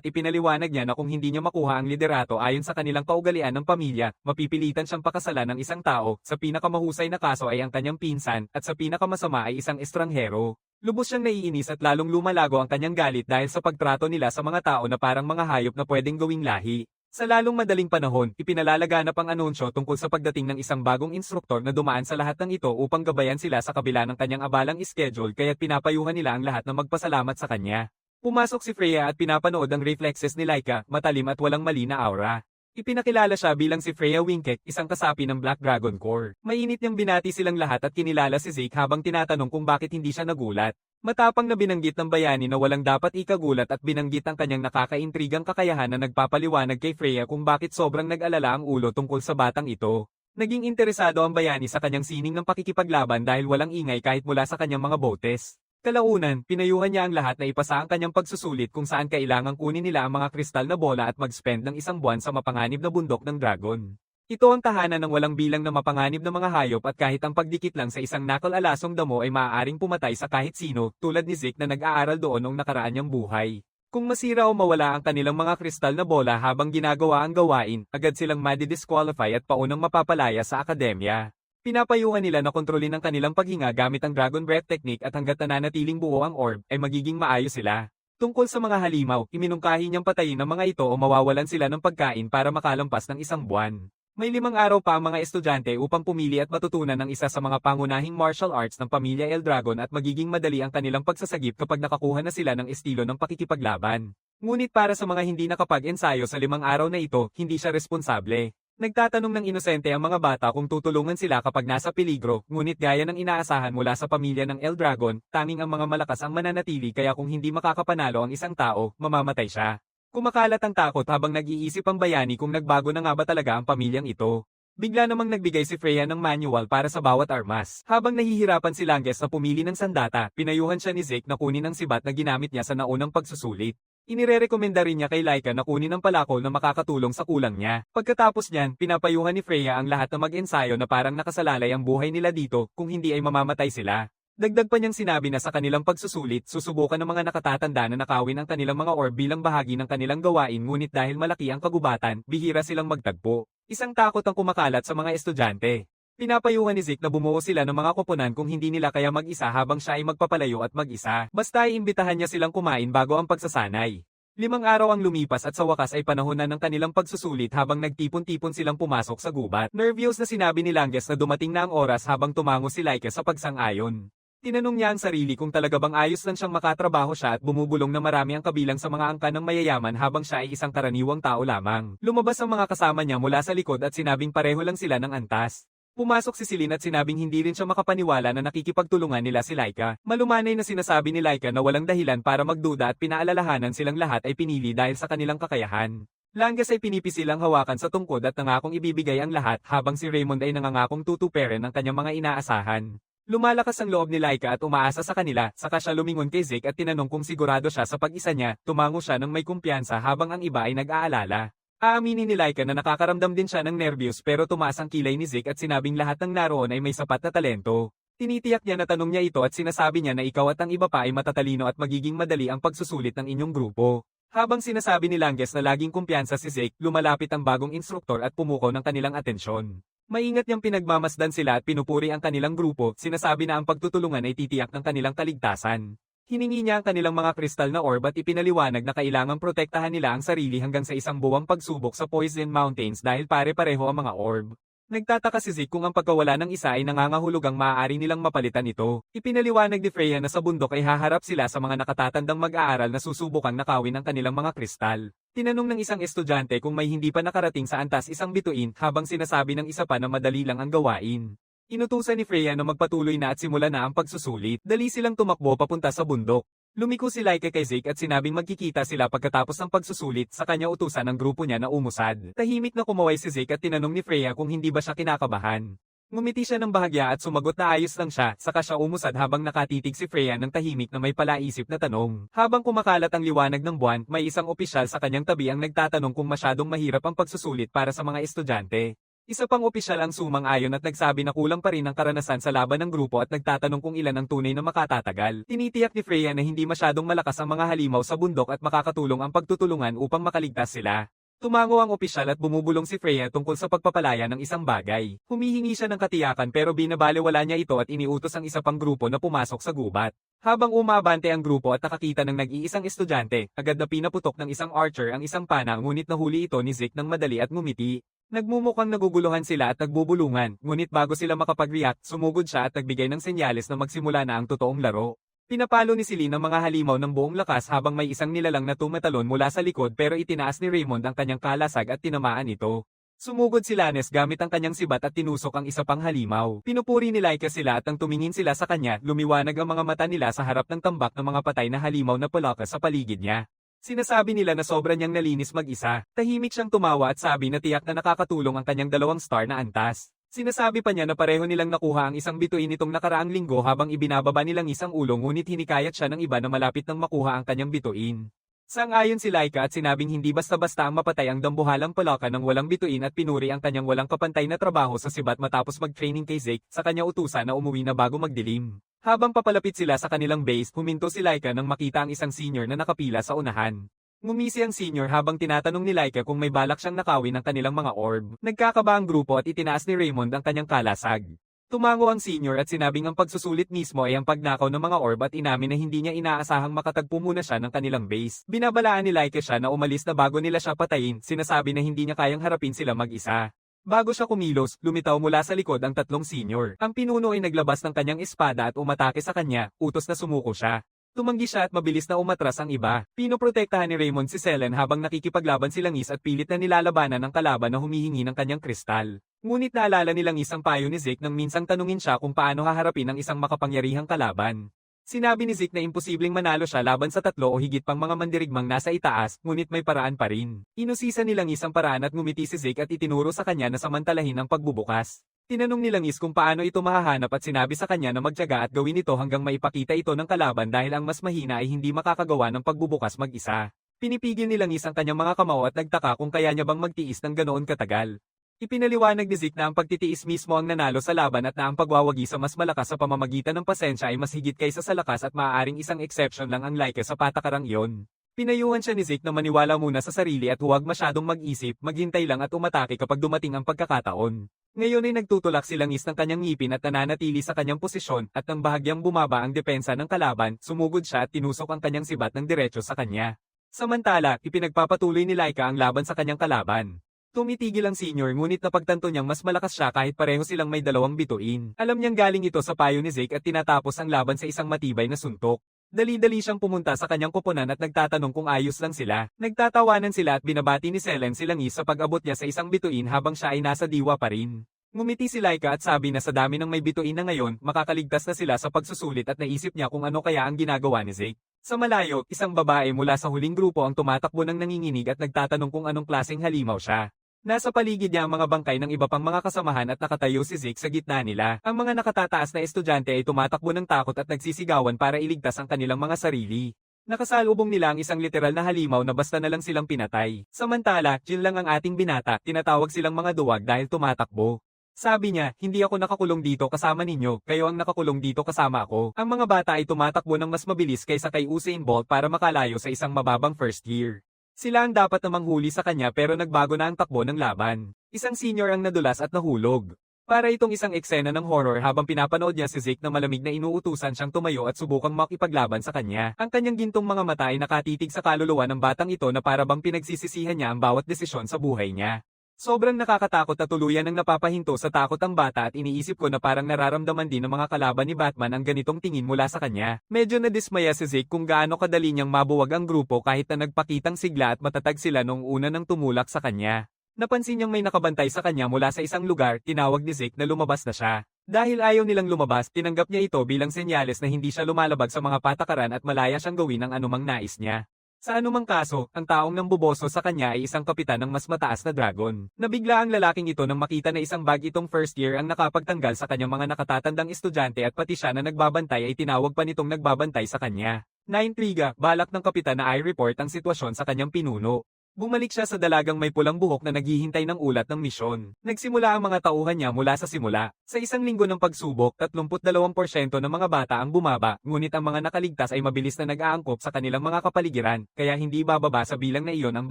Speaker 1: ipinaliwanag niya na kung hindi niya makuha ang liderato ayon sa kanilang kaugalian ng pamilya, mapipilitan siyang pakasalan ng isang tao, sa pinakamahusay na kaso ay ang kanyang pinsan, at sa pinakamasama ay isang estranghero. Lubos siyang naiinis at lalong lumalago ang kanyang galit dahil sa pagtrato nila sa mga tao na parang mga hayop na pwedeng gawing lahi. Sa lalong madaling panahon, ipinalalaganap ang anunsyo tungkol sa pagdating ng isang bagong instruktor na dumaan sa lahat ng ito upang gabayan sila sa kabila ng kanyang abalang schedule kaya't pinapayuhan nila ang lahat na magpasalamat sa kanya. Pumasok si Freya at pinapanood ang reflexes ni Laika, matalim at walang mali na aura. Ipinakilala siya bilang si Freya Winkek, isang kasapi ng Black Dragon Corps. Mainit niyang binati silang lahat at kinilala si Zeke habang tinatanong kung bakit hindi siya nagulat. Matapang na binanggit ng bayani na walang dapat ikagulat at binanggit ang kanyang nakakaintrigang kakayahan na nagpapaliwanag kay Freya kung bakit sobrang nag-alala ang ulo tungkol sa batang ito. Naging interesado ang bayani sa kanyang sining ng pakikipaglaban dahil walang ingay kahit mula sa kanyang mga botes. Kalaunan, pinayuhan niya ang lahat na ipasa ang kanyang pagsusulit kung saan kailangang kunin nila ang mga kristal na bola at mag-spend ng 1 buwan sa mapanganib na bundok ng dragon. Ito ang tahanan ng walang bilang na mapanganib na mga hayop at kahit ang pagdikit lang sa isang nakal-alasong damo ay maaaring pumatay sa kahit sino, tulad ni Zeke na nag-aaral doon noong nakaraan niyang buhay. Kung masira o mawala ang kanilang mga kristal na bola habang ginagawa ang gawain, agad silang madi-disqualify at paunang mapapalaya sa akademya. Pinapayuhan nila na kontrolin ang kanilang paghinga gamit ang Dragon Breath Technique at hanggat nananatiling buo ang orb, ay magiging maayos sila. Tungkol sa mga halimaw, iminungkahi niyang patayin ang mga ito o mawawalan sila ng pagkain para makalampas ng 1 buwan. May 5 araw pa ang mga estudyante upang pumili at matutunan ng isa sa mga pangunahing martial arts ng pamilya Eldragon at magiging madali ang kanilang pagsasagip kapag nakakuha na sila ng estilo ng pakikipaglaban. Ngunit para sa mga hindi nakapag-ensayo sa 5 araw na ito, hindi siya responsable. Nagtatanong ng inosente ang mga bata kung tutulungan sila kapag nasa peligro, ngunit gaya ng inaasahan mula sa pamilya ng Eldragon, tanging ang mga malakas ang mananatili kaya kung hindi makakapanalo ang isang tao, mamamatay siya. Kumakalat ang takot habang nag-iisip ang bayani kung nagbago na nga ba talaga ang pamilyang ito. Bigla namang nagbigay si Freya ng manual para sa bawat armas. Habang nahihirapan si Langes na pumili ng sandata, pinayuhan siya ni Zeke na kunin ang sibat na ginamit niya sa naunang pagsusulit. Inirerekomenda rin niya kay Laika na kunin ang palakol na makakatulong sa kulang niya. Pagkatapos niyan, pinapayuhan ni Freya ang lahat na mag-ensayo na parang nakasalalay ang buhay nila dito kung hindi ay mamamatay sila. Dagdag pa niyang sinabi na sa kanilang pagsusulit, susubukan ng mga nakatatanda na nakawin ang kanilang mga orb bilang bahagi ng kanilang gawain ngunit dahil malaki ang kagubatan, bihira silang magtagpo. Isang takot ang kumakalat sa mga estudyante. Pinapayuhan ni Zeke na bumuo sila ng mga koponan kung hindi nila kaya mag-isa habang siya ay magpapalayo at mag-isa. Basta ay imbitahan niya silang kumain bago ang pagsasanay. 5 araw ang lumipas at sa wakas ay panahon na ng kanilang pagsusulit habang nagtipon-tipon silang pumasok sa gubat. Nervyos na sinabi ni Langes na dumating na ang oras habang tumango si Laika sa pagsang-ayon. Tinanong niya ang sarili kung talaga bang ayos lang siyang makatrabaho siya at bumubulong na marami ang kabilang sa mga angka ng mayayaman habang siya ay isang karaniwang tao lamang. Lumabas ang mga kasama niya mula sa likod at sinabing pareho lang sila ng antas. Pumasok si Celine at sinabing hindi rin siya makapaniwala na nakikipagtulungan nila si Laika. Malumanay na sinasabi ni Laika na walang dahilan para magduda at pinaalalahanan silang lahat ay pinili dahil sa kanilang kakayahan. Langes ay pinipisilang hawakan sa tungkod at nangakong ibibigay ang lahat habang si Raymond ay nangangakong tutuperin ang kanyang mga inaasahan. Lumalakas ang loob ni Laika at umaasa sa kanila, saka siya lumingon kay Zeke at tinanong kung sigurado siya sa pag-isa niya, tumango siya ng may kumpiyansa habang ang iba ay nag-aalala. Aaminin ni Laika na nakakaramdam din siya ng nervyos pero tumaas ang kilay ni Zeke at sinabing lahat ng naroon ay may sapat na talento. Tinitiyak niya na tanong niya ito at sinasabi niya na ikaw at ang iba pa ay matatalino at magiging madali ang pagsusulit ng inyong grupo. Habang sinasabi ni Langes na laging kumpiyansa si Zeke, lumalapit ang bagong instruktor at pumuko ng kanilang atensyon. Maingat niyang pinagmamasdan sila at pinupuri ang kanilang grupo, sinasabi na ang pagtutulungan ay titiyak ng kanilang kaligtasan. Hiningi niya ang kanilang mga kristal na orb at ipinaliwanag na kailangang protektahan nila ang sarili hanggang sa 1 buwang pagsubok sa Poison Mountains dahil pare-pareho ang mga orb. Nagtataka si Zeke kung ang pagkawala ng isa ay nangangahulugang maaari nilang mapalitan ito. Ipinaliwanag ni Freya na sa bundok ay haharap sila sa mga nakatatandang mag-aaral na susubukang nakawin ang kanilang mga kristal. Tinanong ng isang estudyante kung may hindi pa nakarating sa antas isang bituin habang sinasabi ng isa pa na madali lang ang gawain. Inutusan ni Freya na magpatuloy na at simula na ang pagsusulit. Dali silang tumakbo papunta sa bundok. Lumiko si Laika kay Zeke at sinabing magkikita sila pagkatapos ng pagsusulit sa kanya utusan ng grupo niya na umusad. Tahimik na kumaway si Zeke at tinanong ni Freya kung hindi ba siya kinakabahan. Ngumiti siya ng bahagya at sumagot na ayos lang siya, saka siya umusad habang nakatitig si Freya ng tahimik na may palaisip na tanong. Habang kumakalat ang liwanag ng buwan, may isang opisyal sa kanyang tabi ang nagtatanong kung masyadong mahirap ang pagsusulit para sa mga estudyante. Isa pang opisyal ang sumang-ayon at nagsabi na kulang pa rin ang karanasan sa laban ng grupo at nagtatanong kung ilan ang tunay na makatatagal. Tinitiyak ni Freya na hindi masyadong malakas ang mga halimaw sa bundok at makakatulong ang pagtutulungan upang makaligtas sila. Tumango ang opisyal at bumubulong si Freya tungkol sa pagpapalaya ng isang bagay. Humihingi siya ng katiyakan pero binabalewala niya ito at iniutos ang isa pang grupo na pumasok sa gubat. Habang umabante ang grupo at nakakita ng nag-iisang estudyante, agad na pinaputok ng isang archer ang isang pana ngunit nahuli ito ni Zeke ng madali at ngumiti. Nagmumukhang naguguluhan sila at nagbubulungan, ngunit bago sila makapag-react, sumugod siya at nagbigay ng senyales na magsimula na ang totoong laro. Pinapalo ni Celine ang mga halimaw ng buong lakas habang may isang nilalang na tumatalon mula sa likod pero itinaas ni Raymond ang kanyang kalasag at tinamaan ito. Sumugod si Lannes gamit ang kanyang sibat at tinusok ang isa pang halimaw. Pinupuri ni Laika sila at nang tumingin sila sa kanya, lumiwanag ang mga mata nila sa harap ng tambak ng mga patay na halimaw na palakas sa paligid niya. Sinasabi nila na sobra niyang nalinis mag-isa. Tahimik siyang tumawa at sabi na tiyak na nakakatulong ang kanyang 2 star na antas. Sinasabi pa niya na pareho nilang nakuha ang isang bituin nitong nakaraang linggo habang ibinababa nilang isang ulo ngunit hinikayat siya ng iba na malapit nang makuha ang kanyang bituin. Sang-ayon si Laika at sinabing hindi basta-basta ang mapatay ang dambuhalang Palaka ng walang bituin at pinuri ang kanyang walang kapantay na trabaho sa sibat matapos mag-training kay Zeke sa kanya utusan na umuwi na bago magdilim. Habang papalapit sila sa kanilang base, huminto si Laika nang makita ang isang senior na nakapila sa unahan. Ngumisi ang senior habang tinatanong ni Laika kung may balak siyang nakawin ng kanilang mga orb. Nagkakaba ang grupo at itinaas ni Raymond ang kanyang kalasag. Tumango ang senior at sinabing ang pagsusulit mismo ay ang pagnakaw ng mga orb at inamin na hindi niya inaasahang makatagpo muna siya ng kanilang base. Binabalaan ni Laika siya na umalis na bago nila siya patayin, sinasabi na hindi niya kayang harapin sila mag-isa. Bago siya kumilos, lumitaw mula sa likod ang tatlong senior. Ang pinuno ay naglabas ng kanyang espada at umatake sa kanya, utos na sumuko siya. Tumanggi siya at mabilis na umatras ang iba. Pinoprotektahan ni Raymond si Selen habang nakikipaglaban si Langis at pilit na nilalabanan ng kalaban na humihingi ng kanyang kristal. Ngunit naalala ni Langis ang payo ni Zeke nang minsang tanungin siya kung paano haharapin ang isang makapangyarihang kalaban. Sinabi ni Zeke na imposibleng manalo siya laban sa tatlo o higit pang mga mandirigmang nasa itaas, ngunit may paraan pa rin. Inusisa ni Langis ang paraan at ngumiti si Zeke at itinuro sa kanya na samantalahin ang pagbubukas. Tinanong ni Langis kung paano ito mahahanap at sinabi sa kanya na magtiyaga at gawin ito hanggang maipakita ito ng kalaban dahil ang mas mahina ay hindi makakagawa ng pagbubukas mag-isa. Pinipigil ni Langis ang kanyang mga kamao at nagtaka kung kaya niya bang magtiis ng ganoon katagal. Ipinaliwanag ni Zeke na ang pagtitiis mismo ang nanalo sa laban at na ang pagwawagi sa mas malakas sa pamamagitan ng pasensya ay mas higit kaysa sa lakas at maaaring isang exception lang ang Laika sa patakarang iyon. Pinayuhan siya ni Zeke na maniwala muna sa sarili at huwag masyadong mag-isip, maghintay lang at umatake kapag dumating ang pagkakataon. Ngayon ay nagtutulak si Langis ng kanyang ngipin at nananatili sa kanyang posisyon at nang bahagyang bumaba ang depensa ng kalaban, sumugod siya at tinusok ang kanyang sibat ng diretso sa kanya. Samantala, ipinagpapatuloy ni Laika ang laban sa kanyang kalaban. Tumitigil ang senior ngunit napagtanto niyang mas malakas siya kahit pareho silang may dalawang bituin. Alam niyang galing ito sa payo ni Zeke at tinatapos ang laban sa isang matibay na suntok. Dali-dali siyang pumunta sa kanyang koponan at nagtatanong kung ayos lang sila. Nagtatawanan sila at binabati ni Selen si Langis sa pag-abot niya sa isang bituin habang siya ay nasa diwa pa rin. Ngumiti si Laika at sabi na sa dami ng may bituin na ngayon, makakaligtas na sila sa pagsusulit at naisip niya kung ano kaya ang ginagawa ni Zeke. Sa malayo, isang babae mula sa huling grupo ang tumatakbo ng nanginginig at nagtatanong kung anong klaseng halimaw siya. Nasa paligid niya ang mga bangkay ng iba pang mga kasamahan at nakatayo si Zeke sa gitna nila. Ang mga nakatataas na estudyante ay tumatakbo ng takot at nagsisigawan para iligtas ang kanilang mga sarili. Nakasalubong nila ang isang literal na halimaw na basta na lang silang pinatay. Samantala, Jill lang ang ating binata, tinatawag silang mga duwag dahil tumatakbo. Sabi niya, hindi ako nakakulong dito kasama ninyo, kayo ang nakakulong dito kasama ako. Ang mga bata ay tumatakbo ng mas mabilis kaysa kay Usain Bolt para makalayo sa isang mababang first year. Sila ang dapat na manghuli sa kanya pero nagbago na ang takbo ng laban. Isang senior ang nadulas at nahulog. Para itong isang eksena ng horror habang pinapanood niya si Zeke na malamig na inuutusan siyang tumayo at subukang makipaglaban sa kanya. Ang kanyang gintong mga mata ay nakatitig sa kaluluwa ng batang ito na para bang pinagsisisihan niya ang bawat desisyon sa buhay niya. Sobrang nakakatakot at tuluyan ng napapahinto sa takot ang bata at iniisip ko na parang nararamdaman din ng mga kalaban ni Batman ang ganitong tingin mula sa kanya. Medyo nadismaya si Zeke kung gaano kadali niyang mabuwag ang grupo kahit na nagpakitang sigla at matatag sila noong una nang tumulak sa kanya. Napansin niyang may nakabantay sa kanya mula sa isang lugar, tinawag ni Zeke na lumabas na siya. Dahil ayaw nilang lumabas, tinanggap niya ito bilang senyales na hindi siya lumalabag sa mga patakaran at malaya siyang gawin ang anumang nais niya. Sa anumang kaso, ang taong namboboso sa kanya ay isang kapitan ng mas mataas na dragon. Nabigla ang lalaking ito nang makita na isang bag itong first year ang nakapagtanggal sa kanyang mga nakatatandang estudyante at pati siya na nagbabantay ay tinawag pa nitong nagbabantay sa kanya. Naintriga, balak ng kapitan na i-report ang sitwasyon sa kanyang pinuno. Bumalik siya sa dalagang may pulang buhok na naghihintay ng ulat ng misyon. Nagsimula ang mga tauhan niya mula sa simula. Sa isang linggo ng pagsubok, 32% ng mga bata ang bumaba, ngunit ang mga nakaligtas ay mabilis na nag-aangkop sa kanilang mga kapaligiran, kaya hindi bababa sa bilang na iyon ang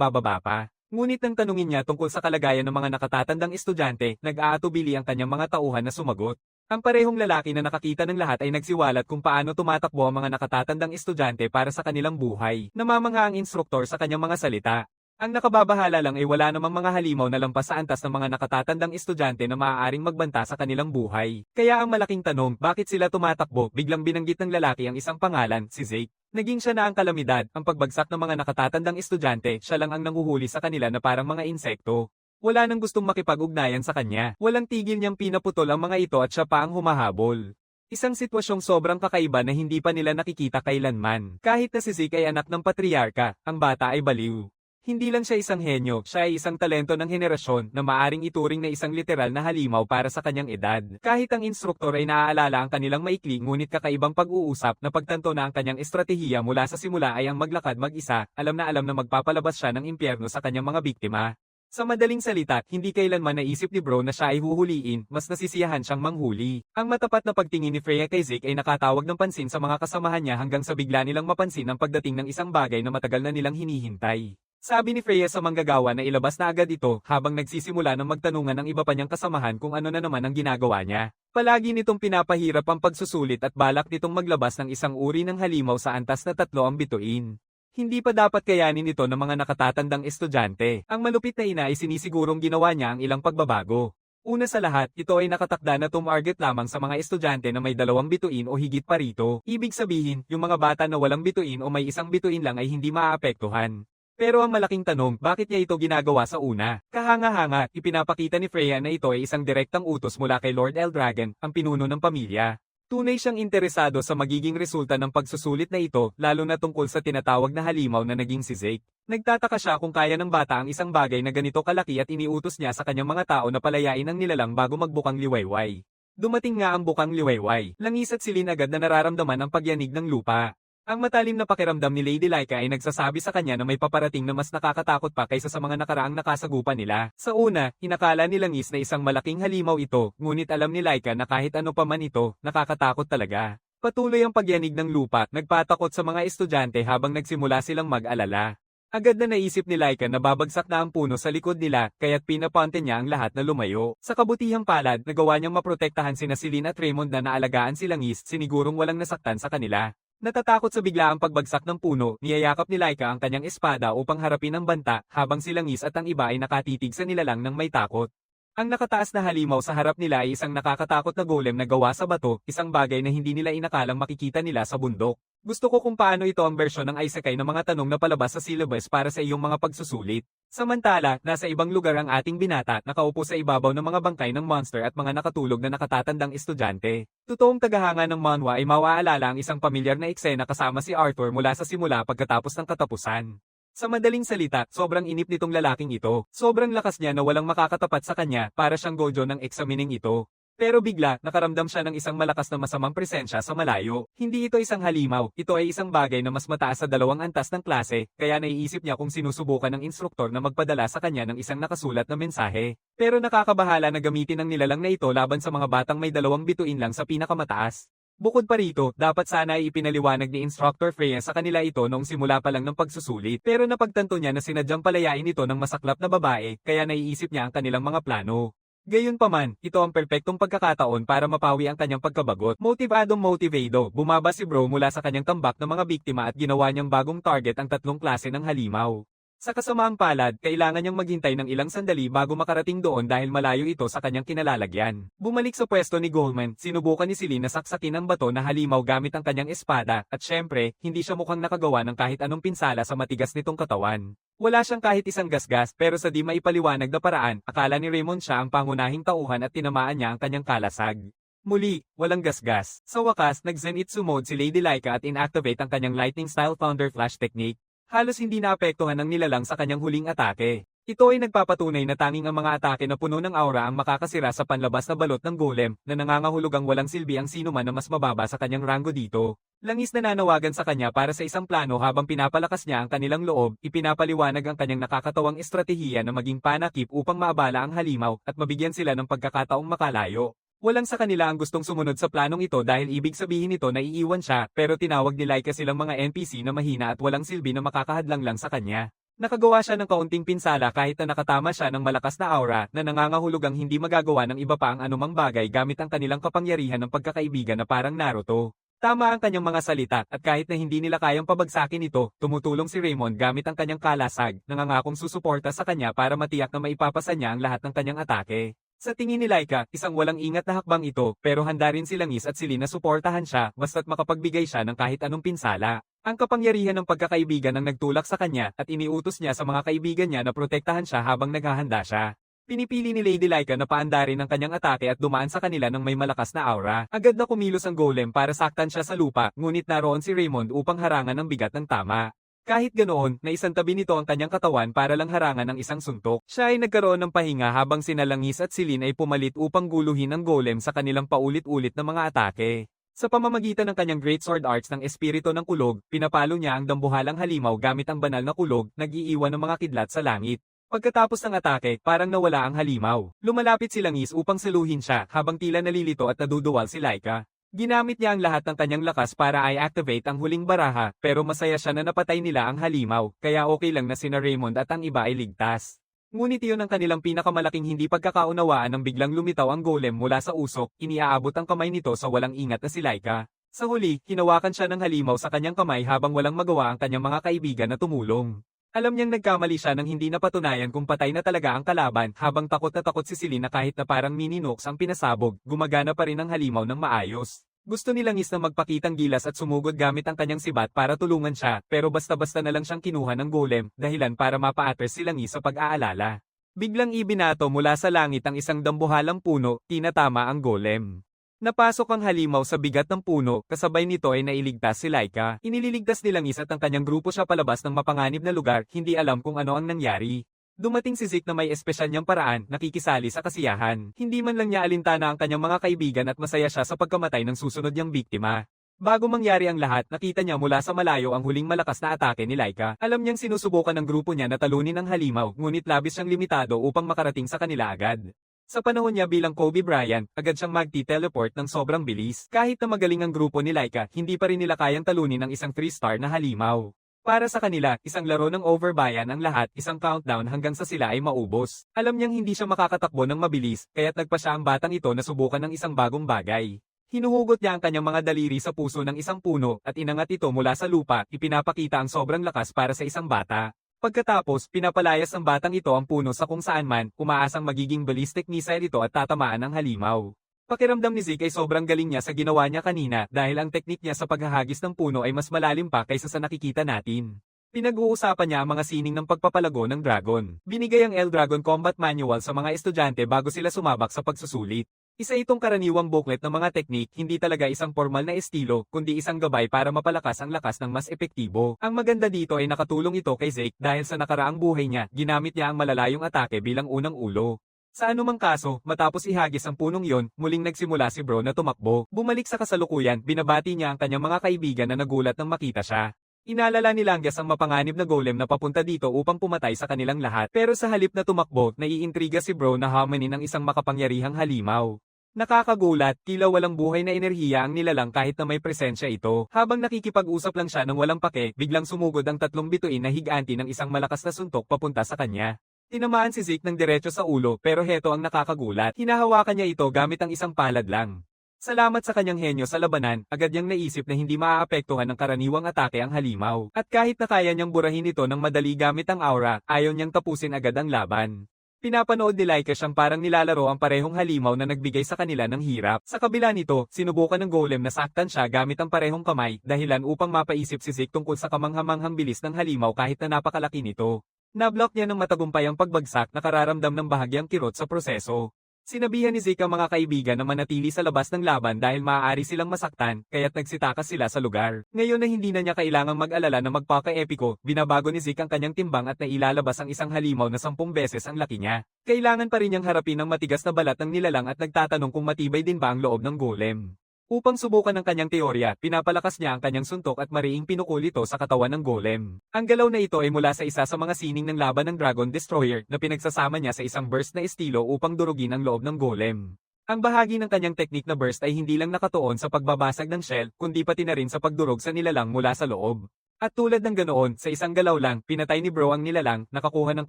Speaker 1: bababa pa. Ngunit nang tanungin niya tungkol sa kalagayan ng mga nakatatandang estudyante, nag-aatubili ang kanyang mga tauhan na sumagot. Ang parehong lalaki na nakakita ng lahat ay nagsiwalat kung paano tumatakbo ang mga nakatatandang estudyante para sa kanilang buhay. Namamangha ang instruktor sa kanyang mga salita. Ang nakababahala lang ay wala namang mga halimaw na lampas sa antas ng mga nakatatandang estudyante na maaaring magbanta sa kanilang buhay. Kaya ang malaking tanong, bakit sila tumatakbo? Biglang binanggit ng lalaki ang isang pangalan, si Zeke. Naging siya na ang kalamidad, ang pagbagsak ng mga nakatatandang estudyante, siya lang ang nanguhuli sa kanila na parang mga insekto. Wala nang gustong makipag-ugnayan sa kanya. Walang tigil niyang pinaputol ang mga ito at siya pa ang humahabol. Isang sitwasyong sobrang kakaiba na hindi pa nila nakikita kailanman. Kahit na si Zeke ay anak ng patriarka, ang bata ay baliw. Hindi lang siya isang henyo, siya ay isang talento ng henerasyon na maaring ituring na isang literal na halimaw para sa kanyang edad. Kahit ang instruktor ay naaalala ang kanilang maikli ngunit kakaibang pag-uusap na pagtanto na ang kanyang estratehiya mula sa simula ay ang maglakad mag-isa, alam na magpapalabas siya ng impyerno sa kanyang mga biktima. Sa madaling salita, hindi kailanman naisip ni Bro na siya ay huhuliin, mas nasisiyahan siyang manghuli. Ang matapat na pagtingin ni Freya kay Zeke ay nakatawag ng pansin sa mga kasamahan niya hanggang sa bigla nilang mapansin ang pagdating ng isang bagay na matagal na nilang hinihintay. Sabi ni Freya sa manggagawa na ilabas na agad ito habang nagsisimula ng magtanungan ng iba pa niyang kasamahan kung ano na naman ang ginagawa niya. Palagi nitong pinapahirap ang pagsusulit at balak nitong maglabas ng isang uri ng halimaw sa antas na 3 ang bituin. Hindi pa dapat kayanin ito ng mga nakatatandang estudyante. Ang malupit na ina ay sinisigurong ginawa niya ang ilang pagbabago. Una sa lahat, ito ay nakatakda na tumarget lamang sa mga estudyante na may 2 bituin o higit pa rito. Ibig sabihin, yung mga bata na walang bituin o may isang bituin lang ay hindi maaapektuhan. Pero ang malaking tanong, bakit niya ito ginagawa sa una? Kahanga-hanga, ipinapakita ni Freya na ito ay isang direktang utos mula kay Lord Eldragon, ang pinuno ng pamilya. Tunay siyang interesado sa magiging resulta ng pagsusulit na ito, lalo na tungkol sa tinatawag na halimaw na naging si Zeke. Nagtataka siya kung kaya ng bata ang isang bagay na ganito kalaki at iniutos niya sa kanyang mga tao na palayain ang nilalang bago magbukang liwayway. Dumating nga ang bukang liwayway. Langis at silin agad na nararamdaman ang pagyanig ng lupa. Ang matalim na pakiramdam ni Lady Laika ay nagsasabi sa kanya na may paparating na mas nakakatakot pa kaysa sa mga nakaraang nakasagupan nila. Sa una, inakala ni Langis na isang malaking halimaw ito, ngunit alam ni Laika na kahit ano pa man ito, nakakatakot talaga. Patuloy ang pagyanig ng lupa, nagpatakot sa mga estudyante habang nagsimula silang mag-alala. Agad na naisip ni Laika na babagsak na ang puno sa likod nila, kaya't pinaponte niya ang lahat na lumayo. Sa kabutihang palad, nagawa niyang maprotektahan sina Celine at Raymond na naalagaan si Langis, sinigurong walang nasaktan sa kanila. Natatakot sa biglaang pagbagsak ng puno, niyayakap ni Laika ang kanyang espada upang harapin ang banta, habang si Langis at ang iba ay nakatitig sa nilalang ng may takot. Ang nakataas na halimaw sa harap nila ay isang nakakatakot na golem na gawa sa bato, isang bagay na hindi nila inakalang makikita nila sa bundok. Gusto ko kung paano ito ang bersyon ng isekai ng mga tanong na palabas sa syllabus para sa iyong mga pagsusulit. Samantala, nasa ibang lugar ang ating binata, nakaupo sa ibabaw ng mga bangkay ng monster at mga nakatulog na nakatatandang estudyante. Totoong tagahanga ng manhwa ay mawaalala ang isang pamilyar na eksena kasama si Arthur mula sa simula pagkatapos ng katapusan. Sa madaling salita, sobrang inip nitong lalaking ito. Sobrang lakas niya na walang makakatapat sa kanya, para siyang Gojo ng examining ito. Pero bigla, nakaramdam siya ng isang malakas na masamang presensya sa malayo. Hindi ito isang halimaw, ito ay isang bagay na mas mataas sa 2 antas ng klase, kaya naiisip niya kung sinusubukan ng instruktor na magpadala sa kanya ng isang nakasulat na mensahe. Pero nakakabahala na gamitin ang nilalang na ito laban sa mga batang may 2 bituin lang sa pinakamataas. Bukod pa rito, dapat sana ay ipinaliwanag ni Instructor Freya sa kanila ito noong simula pa lang ng pagsusulit. Pero napagtanto niya na sinadyang palayain ito ng masaklap na babae, kaya naiisip niya ang kanilang mga plano. Gayunpaman, ito ang perpektong pagkakataon para mapawi ang kanyang pagkabagot. Motivadong motivado, bumaba si Bro mula sa kanyang tambak ng mga biktima at ginawa niyang bagong target ang 3 klase ng halimaw. Sa kasamaang palad, kailangan niyang maghintay ng ilang sandali bago makarating doon dahil malayo ito sa kanyang kinalalagyan. Bumalik sa pwesto ni Goldman, sinubukan ni Celine na saksakin ang bato na halimaw gamit ang kanyang espada, at syempre, hindi siya mukhang nakagawa ng kahit anong pinsala sa matigas nitong katawan. Wala siyang kahit isang gasgas, pero sa di maipaliwanag na paraan, akala ni Raymond siya ang pangunahing tauhan at tinamaan niya ang kanyang kalasag. Muli, walang gasgas. Sa wakas, nag-Zenitsu mode si Lady Laika at inactivate ang kanyang lightning style Thunder Flash technique. Halos hindi naapektuhan ng nilalang sa kanyang huling atake. Ito ay nagpapatunay na tanging ang mga atake na puno ng aura ang makakasira sa panlabas na balot ng golem, na nangangahulugang walang silbi ang sinuman na mas mababa sa kanyang ranggo dito. Langis na nanawagan sa kanya para sa isang plano habang pinapalakas niya ang kanilang loob, ipinapaliwanag ang kanyang nakakatawang estratehiya na maging panakip upang maabala ang halimaw at mabigyan sila ng pagkakataong makalayo. Walang sa kanila ang gustong sumunod sa planong ito dahil ibig sabihin nito na iiwan siya, pero tinawag ni Laika silang mga NPC na mahina at walang silbi na makakahadlang lang sa kanya. Nakagawa siya ng kaunting pinsala kahit na nakatama siya ng malakas na aura na nangangahulugang hindi magagawa ng iba pa ang anumang bagay gamit ang kanilang kapangyarihan ng pagkakaibigan na parang Naruto. Tama ang kanyang mga salita at kahit na hindi nila kayang pabagsakin ito, tumutulong si Raymond gamit ang kanyang kalasag, nangangakong susuporta sa kanya para matiyak na maipapasa niya ang lahat ng kanyang atake. Sa tingin ni Laika, isang walang ingat na hakbang ito, pero handa rin si Langis at Celine na suportahan siya basta't makapagbigay siya ng kahit anong pinsala. Ang kapangyarihan ng pagkakaibigan ang nagtulak sa kanya at iniutos niya sa mga kaibigan niya na protektahan siya habang naghahanda siya. Pinipili ni Lady Laika na paandarin ang kanyang atake at dumaan sa kanila ng may malakas na aura. Agad na kumilos ang golem para saktan siya sa lupa, ngunit naroon si Raymond upang harangan ang bigat ng tama. Kahit ganoon, naisantabi nito ang kanyang katawan para lang harangan ng isang suntok. Siya ay nagkaroon ng pahinga habang sina Langis at Celine ay pumalit upang guluhin ang golem sa kanilang paulit-ulit na mga atake. Sa pamamagitan ng kanyang Great Sword Arts ng Espiritu ng Kulog, pinapalo niya ang dambuhalang halimaw gamit ang banal na kulog, nag-iiwan ng mga kidlat sa langit. Pagkatapos ng atake, parang nawala ang halimaw. Lumalapit si Langis upang saluhin siya habang tila nalilito at naduduwal si Laika. Ginamit niya ang lahat ng kanyang lakas para i-activate ang huling baraha, pero masaya siya na napatay nila ang halimaw, kaya okay lang na sina Raymond at ang iba ay ligtas. Ngunit iyon ang kanilang pinakamalaking hindi pagkakaunawaan nang biglang lumitaw ang golem mula sa usok, iniaabot ang kamay nito sa walang ingat na si Laika. Sa huli, hinawakan siya ng halimaw sa kanyang kamay habang walang magawa ang kanyang mga kaibigan na tumulong. Alam niyang nagkamali siya nang hindi napatunayan kung patay na talaga ang kalaban habang takot na takot si Celine na kahit na parang mini nukes ang pinasabog, gumagana pa rin ang halimaw ng maayos. Gusto ni Langis na magpakitang gilas at sumugod gamit ang kanyang sibat para tulungan siya, pero basta-basta na lang siyang kinuha ng golem, dahilan para mapa-address si Langis sa pag-aalala. Biglang ibinato mula sa langit ang isang dambuhalang puno, tinatama ang golem. Napasok ang halimaw sa bigat ng puno, kasabay nito ay nailigtas si Laika. Inililigtas ni Langis at ang kanyang grupo siya palabas ng mapanganib na lugar, hindi alam kung ano ang nangyari. Dumating si Zeke na may espesyal niyang paraan, nakikisali sa kasiyahan. Hindi man lang niya alintana ang kanyang mga kaibigan at masaya siya sa pagkamatay ng susunod niyang biktima. Bago mangyari ang lahat, nakita niya mula sa malayo ang huling malakas na atake ni Laika. Alam niyang sinusubukan ng grupo niya na talunin ang halimaw, ngunit labis siyang limitado upang makarating sa kanila agad. Sa panahon niya bilang Kobe Bryant, agad siyang magti-teleport ng sobrang bilis. Kahit na magaling ang grupo ni Laika, hindi pa rin nila kayang talunin ang isang 3-star na halimaw. Para sa kanila, isang laro ng overbayan ang lahat, isang countdown hanggang sa sila ay maubos. Alam niyang hindi siya makakatakbo ng mabilis, kaya't nagpa siya ang batang ito na subukan ng isang bagong bagay. Hinuhugot niya ang kanyang mga daliri sa puso ng isang puno at inangat ito mula sa lupa, ipinapakita ang sobrang lakas para sa isang bata. Pagkatapos, pinapalayas ng batang ito ang puno sa kung saan man, umaasang magiging ballistic missile ito at tatamaan ang halimaw. Pakiramdam ni Zeke ay sobrang galing niya sa ginawa niya kanina dahil ang teknik niya sa paghahagis ng puno ay mas malalim pa kaysa sa nakikita natin. Pinag-uusapan niya ang mga sining ng pagpapalago ng dragon. Binigay ang L-Dragon Combat Manual sa mga estudyante bago sila sumabak sa pagsusulit. Isa itong karaniwang booklet ng mga teknik, hindi talaga isang formal na estilo, kundi isang gabay para mapalakas ang lakas ng mas epektibo. Ang maganda dito ay nakatulong ito kay Zeke dahil sa nakaraang buhay niya, ginamit niya ang malalayong atake bilang unang ulo. Sa anumang kaso, matapos ihagis ang punong yon, muling nagsimula si Bro na tumakbo. Bumalik sa kasalukuyan, binabati niya ang kanyang mga kaibigan na nagulat nang makita siya. Inalala ni Langas ang mapanganib na golem na papunta dito upang pumatay sa kanilang lahat. Pero sa halip na tumakbo, naiintriga si Bro na hamanin ng isang makapangyarihang halimaw. Nakakagulat, tila walang buhay na enerhiya ang nilalang kahit na may presensya ito. Habang nakikipag-usap lang siya ng walang pake, biglang sumugod ang tatlong bituin na higanti ng isang malakas na suntok papunta sa kanya. Tinamaan si Zeke ng diretso sa ulo pero heto ang nakakagulat. Hinahawakan niya ito gamit ang isang palad lang. Salamat sa kanyang henyo sa labanan, agad niyang naisip na hindi maaapektuhan ng karaniwang atake ang halimaw. At kahit na kaya niyang burahin ito ng madali gamit ang aura, ayaw niyang tapusin agad ang laban. Pinapanood ni Laika siyang parang nilalaro ang parehong halimaw na nagbigay sa kanila ng hirap. Sa kabila nito, sinubukan ng golem na saktan siya gamit ang parehong kamay, dahilan upang mapaisip si Zeke tungkol sa kamanghamanghang bilis ng halimaw kahit na napakalaki nito. Nablock niya ng matagumpay ang pagbagsak, nakararamdam ng bahagyang kirot sa proseso. Sinabihan ni Zeke ang mga kaibigan na manatili sa labas ng laban dahil maaari silang masaktan, kaya't nagsitakas sila sa lugar. Ngayon na hindi na niya kailangang mag-alala na magpaka-epiko, binabago ni Zeke ang kanyang timbang at nailalabas ang isang halimaw na 10 beses ang laki niya. Kailangan pa rin niyang harapin ang matigas na balat ng nilalang at nagtatanong kung matibay din ba ang loob ng golem. Upang subukan ang kanyang teorya, pinapalakas niya ang kanyang suntok at mariing pinukul ito sa katawan ng golem. Ang galaw na ito ay mula sa isa sa mga sining ng laban ng Dragon Destroyer na pinagsasama niya sa isang burst na estilo upang durugin ang loob ng golem. Ang bahagi ng kanyang teknik na burst ay hindi lang nakatuon sa pagbabasag ng shell, kundi pati na rin sa pagdurog sa nilalang mula sa loob. At tulad ng ganoon, sa isang galaw lang, pinatay ni Bro ang nilalang, nakakuha ng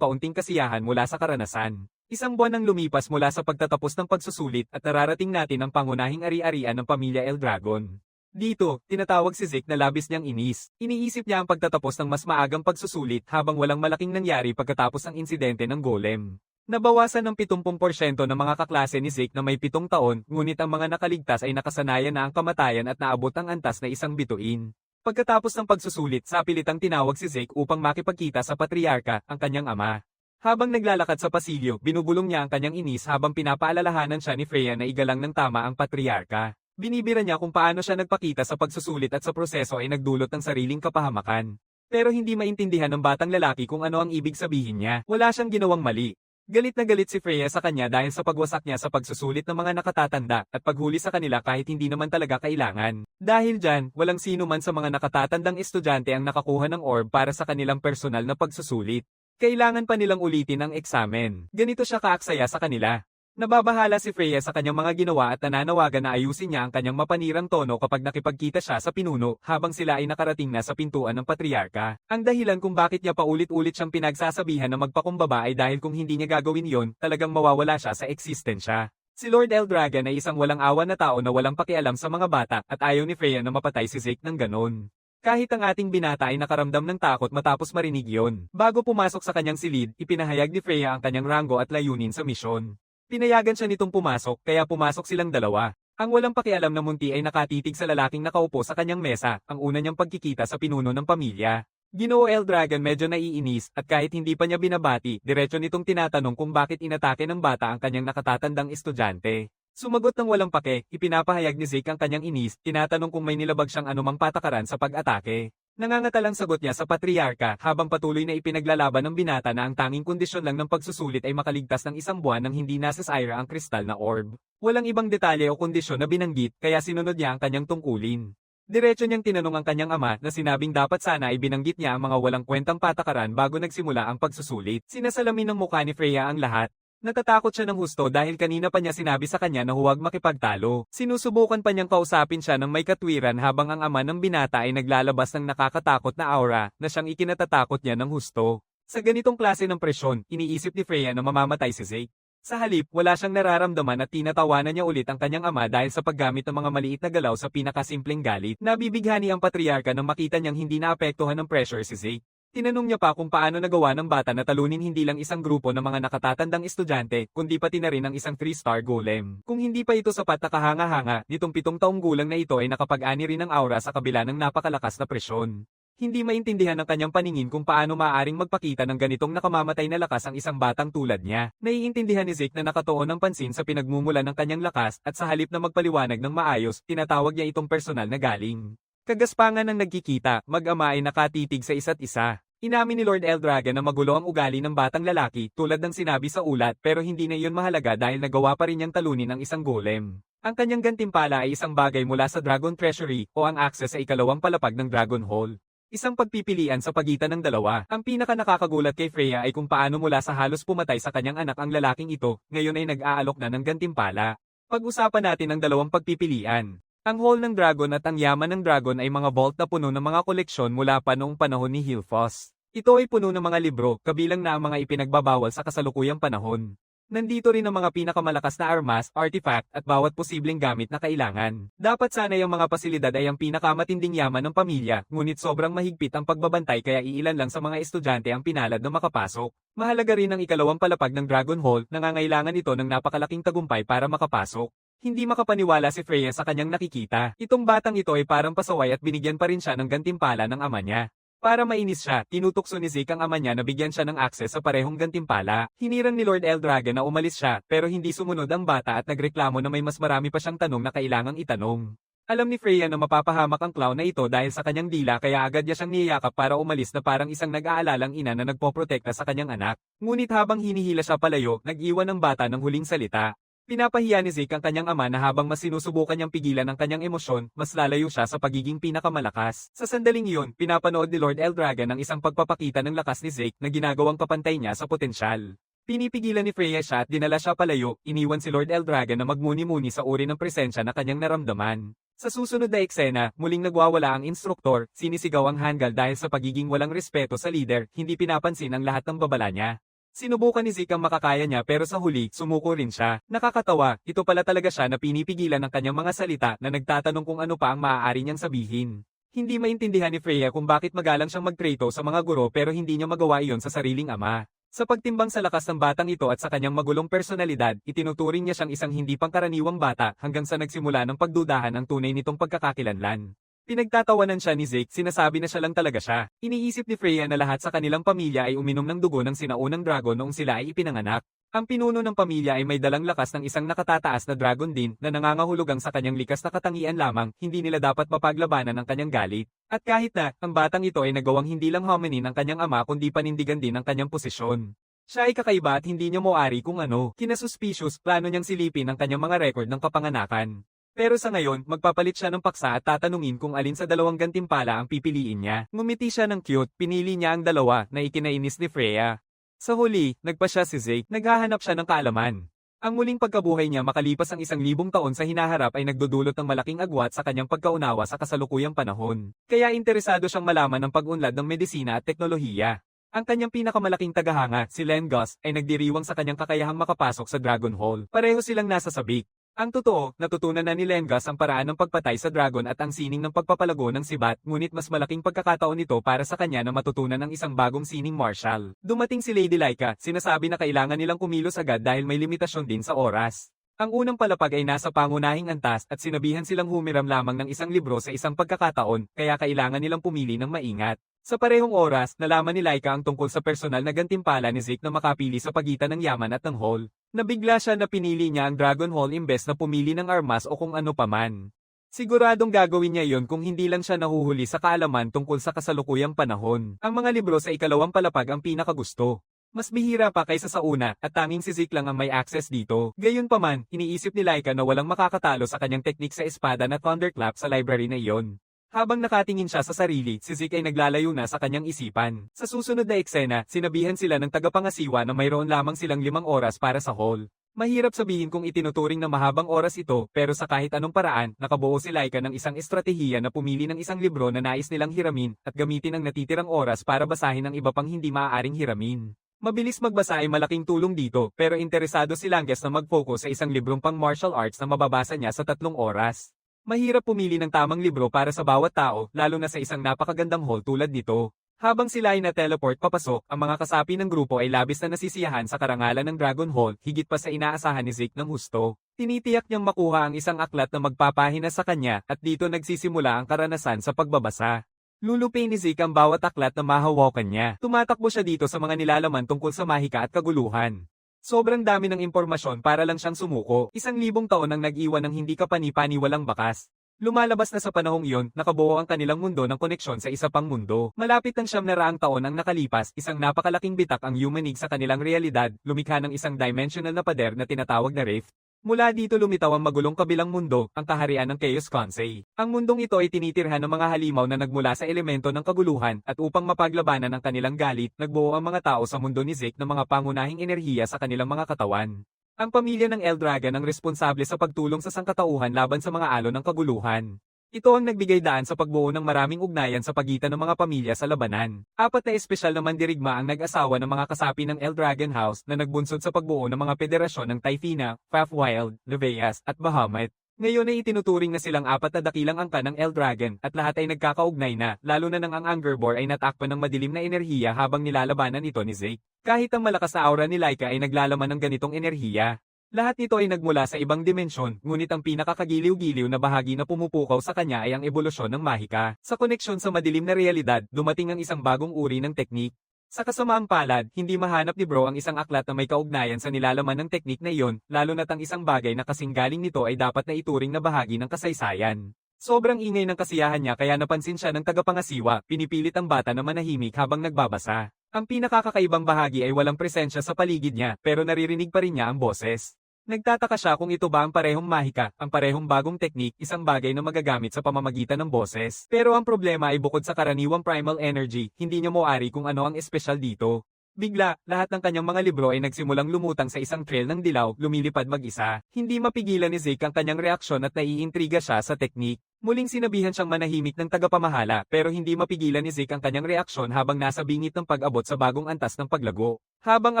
Speaker 1: kaunting kasiyahan mula sa karanasan. Isang buwan nang lumipas mula sa pagtatapos ng pagsusulit at nararating natin ang pangunahing ari-arian ng pamilya L-Dragon. Dito, tinatawag si Zeke na labis niyang inis. Iniisip niya ang pagtatapos ng mas maagang pagsusulit habang walang malaking nangyari pagkatapos ng insidente ng golem. Nabawasan ng 70% ng mga kaklase ni Zeke na may 7 taon, ngunit ang mga nakaligtas ay nakasanayan na ang kamatayan at naabot ang antas na isang bituin. Pagkatapos ng pagsusulit, sa pilitang tinawag si Zeke upang makipagkita sa patriarka, ang kanyang ama. Habang naglalakad sa pasilyo, binubulong niya ang kanyang inis habang pinapaalalahanan siya ni Freya na igalang ng tama ang patriarka. Binibira niya kung paano siya nagpakita sa pagsusulit at sa proseso ay nagdulot ng sariling kapahamakan. Pero hindi maintindihan ng batang lalaki kung ano ang ibig sabihin niya. Wala siyang ginawang mali. Galit na galit si Freya sa kanya dahil sa pagwasak niya sa pagsusulit ng mga nakatatanda at paghuli sa kanila kahit hindi naman talaga kailangan. Dahil dyan, walang sino man sa mga nakatatandang estudyante ang nakakuha ng orb para sa kanilang personal na pagsusulit. Kailangan pa nilang ulitin ang eksamen. Ganito siya kaaksaya sa kanila. Nababahala si Freya sa kanyang mga ginawa at nananawagan na ayusin niya ang kanyang mapanirang tono kapag nakipagkita siya sa pinuno habang sila ay nakarating na sa pintuan ng patriarka. Ang dahilan kung bakit niya paulit-ulit siyang pinagsasabihan na magpakumbaba ay dahil kung hindi niya gagawin yon, talagang mawawala siya sa eksistensya. Si Lord Eldragon ay isang walang awa na tao na walang pakialam sa mga bata at ayaw ni Freya na mapatay si Zeke ng ganon. Kahit ang ating binata ay nakaramdam ng takot matapos marinig yon. Bago pumasok sa kanyang silid, ipinahayag ni Freya ang kanyang ranggo at layunin sa misyon. Pinayagan siya nitong pumasok kaya pumasok silang dalawa. Ang walang pakialam na munti ay nakatitig sa lalaking nakaupo sa kanyang mesa, ang una niyang pagkikita sa pinuno ng pamilya. Ginoo Eldragon medyo naiinis at kahit hindi pa niya binabati, diretso nitong tinatanong kung bakit inatake ng bata ang kanyang nakatatandang estudyante. Sumagot ng walang pake, ipinapahayag ni Zeke ang kanyang inis, tinatanong kung may nilabag siyang anumang patakaran sa pag-atake. Nangangatalang sagot niya sa patriarka habang patuloy na ipinaglalaban ng binata na ang tanging kondisyon lang ng pagsusulit ay makaligtas ng 1 buwan nang hindi nasa Syra ang kristal na orb. Walang ibang detalye o kondisyon na binanggit kaya sinunod niya ang kanyang tungkulin. Diretso niyang tinanong ang kanyang ama na sinabing dapat sana ay binanggit niya ang mga walang kwentang patakaran bago nagsimula ang pagsusulit. Sinasalamin ng mukha ni Freya ang lahat. Natatakot siya ng husto dahil kanina pa niya sinabi sa kanya na huwag makipagtalo. Sinusubukan pa niyang kausapin siya ng may katwiran habang ang ama ng binata ay naglalabas ng nakakatakot na aura na siyang ikinatatakot niya ng husto. Sa ganitong klase ng presyon, iniisip ni Freya na mamamatay si Zeke. Sa halip, wala siyang nararamdaman at tinatawanan niya ulit ang kanyang ama dahil sa paggamit ng mga maliit na galaw sa pinakasimpleng galit. Nabibighani ang patriarka nang makita niyang hindi naapektuhan ng pressure si Zeke. Tinanong niya pa kung paano nagawa ng bata na talunin hindi lang isang grupo ng mga nakatatandang estudyante, kundi pati na rin ang isang 3-star golem. Kung hindi pa ito sapat na kahanga-hanga, nitong 7 taong gulang na ito ay nakapag-ani rin ng aura sa kabila ng napakalakas na presyon. Hindi maintindihan ng kanyang paningin kung paano maaaring magpakita ng ganitong nakamamatay na lakas ang isang batang tulad niya. Naiintindihan ni Zeke na nakatuon ng pansin sa pinagmumulan ng kanyang lakas at sa halip na magpaliwanag ng maayos, tinatawag niya itong personal na galing. Kagaspangan ng nagkikita, mag-ama ay nakatitig sa isa't isa. Inamin ni Lord Eldragon na magulo ang ugali ng batang lalaki tulad ng sinabi sa ulat pero hindi na iyon mahalaga dahil nagawa pa rin niyang talunin ang isang golem. Ang kanyang gantimpala ay isang bagay mula sa Dragon Treasury o ang access sa ikalawang palapag ng Dragon Hall. Isang pagpipilian sa pagitan ng dalawa. Ang pinaka nakakagulat kay Freya ay kung paano mula sa halos pumatay sa kanyang anak ang lalaking ito, ngayon ay nag-aalok na ng gantimpala. Pag-usapan natin ang dalawang pagpipilian. Ang Hall ng Dragon at ang Yaman ng Dragon ay mga vault na puno ng mga koleksyon mula pa noong panahon ni Hilfos. Ito ay puno ng mga libro, kabilang na ang mga ipinagbabawal sa kasalukuyang panahon. Nandito rin ang mga pinakamalakas na armas, artifact, at bawat posibleng gamit na kailangan. Dapat sana yung mga pasilidad ay ang pinakamatinding yaman ng pamilya, ngunit sobrang mahigpit ang pagbabantay kaya iilan lang sa mga estudyante ang pinalad na makapasok. Mahalaga rin ang ikalawang palapag ng Dragon Hall, nangangailangan ito ng napakalaking tagumpay para makapasok. Hindi makapaniwala si Freya sa kanyang nakikita. Itong batang ito ay parang pasaway at binigyan pa rin siya ng gantimpala ng ama niya. Para mainis siya, tinutukso ni Zeke ang ama niya na bigyan siya ng access sa parehong gantimpala. Hinirang ni Lord Eldragon na umalis siya, pero hindi sumunod ang bata at nagreklamo na may mas marami pa siyang tanong na kailangang itanong. Alam ni Freya na mapapahamak ang clown na ito dahil sa kanyang dila kaya agad niya siyang niyayakap para umalis na parang isang nag-aalalang ina na nagpoprotekta sa kanyang anak. Ngunit habang hinihila siya palayo, nag-iwan ng bata ng huling salita. Pinapahiya ni Zeke ang kanyang ama na habang mas sinusubukan niyang pigilan ang kanyang emosyon, mas lalayo siya sa pagiging pinakamalakas. Sa sandaling iyon, pinapanood ni Lord Eldragon ang isang pagpapakita ng lakas ni Zeke na ginagawang kapantay niya sa potensyal. Pinipigilan ni Freya siya at dinala siya palayo, iniwan si Lord Eldragon na magmuni-muni sa uri ng presensya na kanyang naramdaman. Sa susunod na eksena, muling nagwawala ang instruktor, sinisigaw ang hanggal dahil sa pagiging walang respeto sa leader, hindi pinapansin ang lahat ng babala niya. Sinubukan ni Zeke ang makakaya niya pero sa huli, sumuko rin siya. Nakakatawa, ito pala talaga siya na pinipigilan ng kanyang mga salita na nagtatanong kung ano pa ang maaari niyang sabihin. Hindi maintindihan ni Freya kung bakit magalang siyang magtrito sa mga guro pero hindi niya magawa iyon sa sariling ama. Sa pagtimbang sa lakas ng batang ito at sa kanyang magulong personalidad, itinuturing niya siyang isang hindi pangkaraniwang bata hanggang sa nagsimula ng pagdudahan ang tunay nitong pagkakakilanlan. Pinagtatawanan siya ni Zeke, sinasabi na siya lang talaga siya. Iniisip ni Freya na lahat sa kanilang pamilya ay uminom ng dugo ng sinaunang dragon noong sila ay ipinanganak. Ang pinuno ng pamilya ay may dalang lakas ng isang nakatataas na dragon din na nangangahulugang sa kanyang likas na katangian lamang, hindi nila dapat mapaglabanan ang kanyang galit. At kahit na, ang batang ito ay nagawang hindi lang hominin ang kanyang ama kundi panindigan din ang kanyang posisyon. Siya ay kakaiba at hindi niya moari kung ano, kinasuspicious, plano niyang silipin ang kanyang mga record ng kapanganakan. Pero sa ngayon, magpapalit siya ng paksa at tatanungin kung alin sa dalawang gantimpala ang pipiliin niya. Ngumiti siya ng cute, pinili niya ang dalawa na ikinainis ni Freya. Sa huli, nagpa siya si Zeke, naghahanap siya ng kaalaman. Ang muling pagkabuhay niya makalipas ang 1,000 taon sa hinaharap ay nagdudulot ng malaking agwat sa kanyang pagkaunawa sa kasalukuyang panahon. Kaya interesado siyang malaman ang pag-unlad ng medisina at teknolohiya. Ang kanyang pinakamalaking tagahanga, si Lengus, ay nagdiriwang sa kanyang kakayahang makapasok sa Dragon Hall. Pareho silang nasa sabik. Ang totoo, natutunan na ni Lengus ang paraan ng pagpatay sa dragon at ang sining ng pagpapalago ng sibat, ngunit mas malaking pagkakataon nito para sa kanya na matutunan ng isang bagong sining martial. Dumating si Lady Laika, sinasabi na kailangan nilang kumilos agad dahil may limitasyon din sa oras. Ang unang palapag ay nasa pangunahing antas at sinabihan silang humiram lamang ng isang libro sa isang pagkakataon, kaya kailangan nilang pumili ng maingat. Sa parehong oras, nalaman ni Laika ang tungkol sa personal na gantimpala ni Zeke na makapili sa pagitan ng yaman at ng hall. Nabigla siya na pinili niya ang Dragon Hall imbes na pumili ng armas o kung ano paman. Siguradong gagawin niya yon kung hindi lang siya nahuhuli sa kaalaman tungkol sa kasalukuyang panahon. Ang mga libro sa ikalawang palapag ang pinakagusto. Mas bihira pa kaysa sa una at tanging si Zeke lang ang may access dito. Gayunpaman, iniisip ni Laika na walang makakatalo sa kanyang teknik sa espada na thunderclap sa library na iyon. Habang nakatingin siya sa sarili, si Zeke ay naglalayo na sa kanyang isipan. Sa susunod na eksena, sinabihan sila ng tagapangasiwa na mayroon lamang silang 5 oras para sa hall. Mahirap sabihin kung itinuturing na mahabang oras ito, pero sa kahit anong paraan, nakabuo si Laika ng isang estratehiya na pumili ng isang libro na nais nilang hiramin at gamitin ang natitirang oras para basahin ang iba pang hindi maaaring hiramin. Mabilis magbasa ay malaking tulong dito, pero interesado si Langes na mag-focus sa isang librong pang martial arts na mababasa niya sa 3 oras. Mahirap pumili ng tamang libro para sa bawat tao, lalo na sa isang napakagandang hall tulad nito. Habang sila ay na-teleport papasok, ang mga kasapi ng grupo ay labis na nasisiyahan sa karangalan ng Dragon Hall, higit pa sa inaasahan ni Zeke ng husto. Tinitiyak niyang makuha ang isang aklat na magpapahina sa kanya, at dito nagsisimula ang karanasan sa pagbabasa. Lulupin ni Zeke ang bawat aklat na mahawakan niya. Tumatakbo siya dito sa mga nilalaman tungkol sa mahika at kaguluhan. Sobrang dami ng impormasyon para lang siyang sumuko. 1,000 taon ang nag-iwan ng hindi kapani-paniwalang bakas. Lumalabas na sa panahong iyon, nakabuo ang kanilang mundo ng koneksyon sa isa pang mundo. Malapit ng 700 taon ang nakalipas, isang napakalaking bitak ang yumanig sa kanilang realidad, lumikha ng isang dimensional na pader na tinatawag na rift. Mula dito lumitaw ang magulong kabilang mundo, ang kaharian ng Chaos Conseil. Ang mundong ito ay tinitirhan ng mga halimaw na nagmula sa elemento ng kaguluhan, at upang mapaglabanan ang kanilang galit, nagbuo ang mga tao sa mundo ni Zeke ng mga pangunahing enerhiya sa kanilang mga katawan. Ang pamilya ng Eldragon ang responsable sa pagtulong sa sangkatauhan laban sa mga alon ng kaguluhan. Ito ang nagbigay daan sa pagbuo ng maraming ugnayan sa pagitan ng mga pamilya sa labanan. 4 na espesyal na mandirigma ang nag-asawa ng mga kasapi ng Eldragon House na nagbunsod sa pagbuo ng mga federasyon ng Typhina, Fafwild, Levias, at Bahamut. Ngayon ay itinuturing na silang 4 na dakilang angka ng Eldragon at lahat ay nagkakaugnay na, lalo na nang ang Angerborg ay natakpan ng madilim na enerhiya habang nilalabanan ito ni Zeke. Kahit ang malakas na aura ni Laika ay naglalaman ng ganitong enerhiya. Lahat nito ay nagmula sa ibang dimensyon, ngunit ang pinakakagiliw-giliw na bahagi na pumupukaw sa kanya ay ang ebolusyon ng mahika. Sa koneksyon sa madilim na realidad, dumating ang isang bagong uri ng teknik. Sa kasamaang palad, hindi mahanap ni Bro ang isang aklat na may kaugnayan sa nilalaman ng teknik na iyon, lalo na't ang isang bagay na kasing galing nito ay dapat na ituring na bahagi ng kasaysayan. Sobrang ingay ng kasiyahan niya kaya napansin siya ng tagapangasiwa, pinipilit ang bata na manahimik habang nagbabasa. Ang pinakakakaibang bahagi ay walang presensya sa paligid niya, pero naririnig pa rin niya ang boses. Nagtataka siya kung ito ba ang parehong mahika, ang parehong bagong teknik, isang bagay na magagamit sa pamamagitan ng boses. Pero ang problema ay bukod sa karaniwang primal energy, hindi niya moari kung ano ang espesyal dito. Bigla, lahat ng kanyang mga libro ay nagsimulang lumutang sa isang trail ng dilaw, lumilipad mag-isa. Hindi mapigilan ni Zeke ang kanyang reaksyon at naiintriga siya sa teknik. Muling sinabihan siyang manahimik ng tagapamahala, pero hindi mapigilan ni Zeke ang kanyang reaksyon habang nasa bingit ng pag-abot sa bagong antas ng paglago. Habang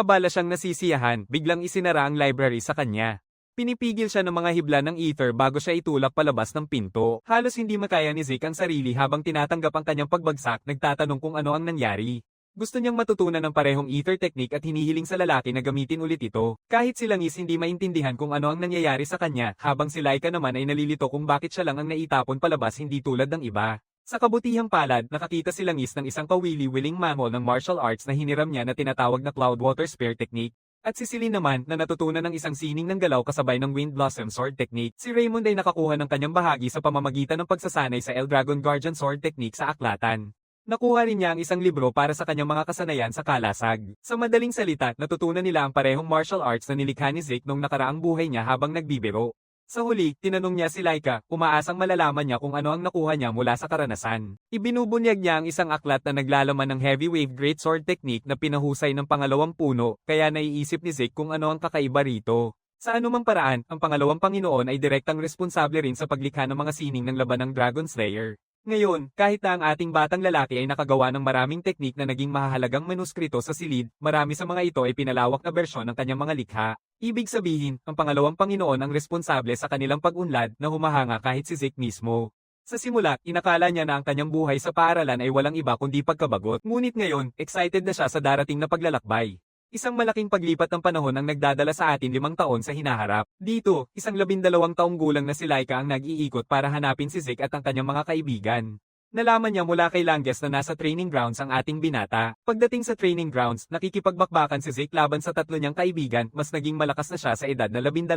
Speaker 1: abala siyang nasisiyahan, biglang isinara ang library sa kanya. Pinipigil siya ng mga hibla ng ether bago siya itulak palabas ng pinto. Halos hindi makaya ni Zeke ang sarili habang tinatanggap ang kanyang pagbagsak, nagtatanong kung ano ang nangyari. Gusto niyang matutunan ng parehong ether technique at hinihiling sa lalaki na gamitin ulit ito. Kahit si Langis hindi maintindihan kung ano ang nangyayari sa kanya, habang si Laika naman ay nalilito kung bakit siya lang ang naitapon palabas hindi tulad ng iba. Sa kabutihang palad, nakakita si Langis ng isang kawili-wiling mammal ng martial arts na hiniram niya na tinatawag na Cloudwater Spear Technique. At si Celine naman, na natutunan ng isang sining ng galaw kasabay ng Wind Blossom Sword Technique. Si Raymond ay nakakuha ng kanyang bahagi sa pamamagitan ng pagsasanay sa Eldragon Guardian Sword Technique sa aklatan. Nakuha rin niya ang isang libro para sa kanyang mga kasanayan sa kalasag. Sa madaling salita, natutunan nila ang parehong martial arts na nilikha ni Zeke nung nakaraang buhay niya habang nagbibiro. Sa huli, tinanong niya si Laika, umaasang malalaman niya kung ano ang nakuha niya mula sa karanasan. Ibinubunyag niya ang isang aklat na naglalaman ng Heavy Wave Great Sword Technique na pinahusay ng pangalawang puno, kaya naiisip ni Zeke kung ano ang kakaiba rito. Sa anumang paraan, ang pangalawang Panginoon ay direktang responsable rin sa paglikha ng mga sining ng laban ng Dragon Slayer. Ngayon, kahit na ang ating batang lalaki ay nakagawa ng maraming teknik na naging mahahalagang manuskrito sa silid, marami sa mga ito ay pinalawak na bersyon ng kanyang mga likha. Ibig sabihin, ang pangalawang Panginoon ang responsable sa kanilang pag-unlad na humahanga kahit si Zeke mismo. Sa simula, inakala niya na ang kanyang buhay sa paaralan ay walang iba kundi pagkabagot. Ngunit ngayon, excited na siya sa darating na paglalakbay. Isang malaking paglipat ng panahon ang nagdadala sa atin 5 taon sa hinaharap. Dito, isang 12 taong gulang na si Laika ang nag-iikot para hanapin si Zeke at ang kanyang mga kaibigan. Nalaman niya mula kay Langes na nasa training grounds ang ating binata. Pagdating sa training grounds, nakikipagbakbakan si Zeke laban sa 3 niyang kaibigan, mas naging malakas na siya sa edad na 12.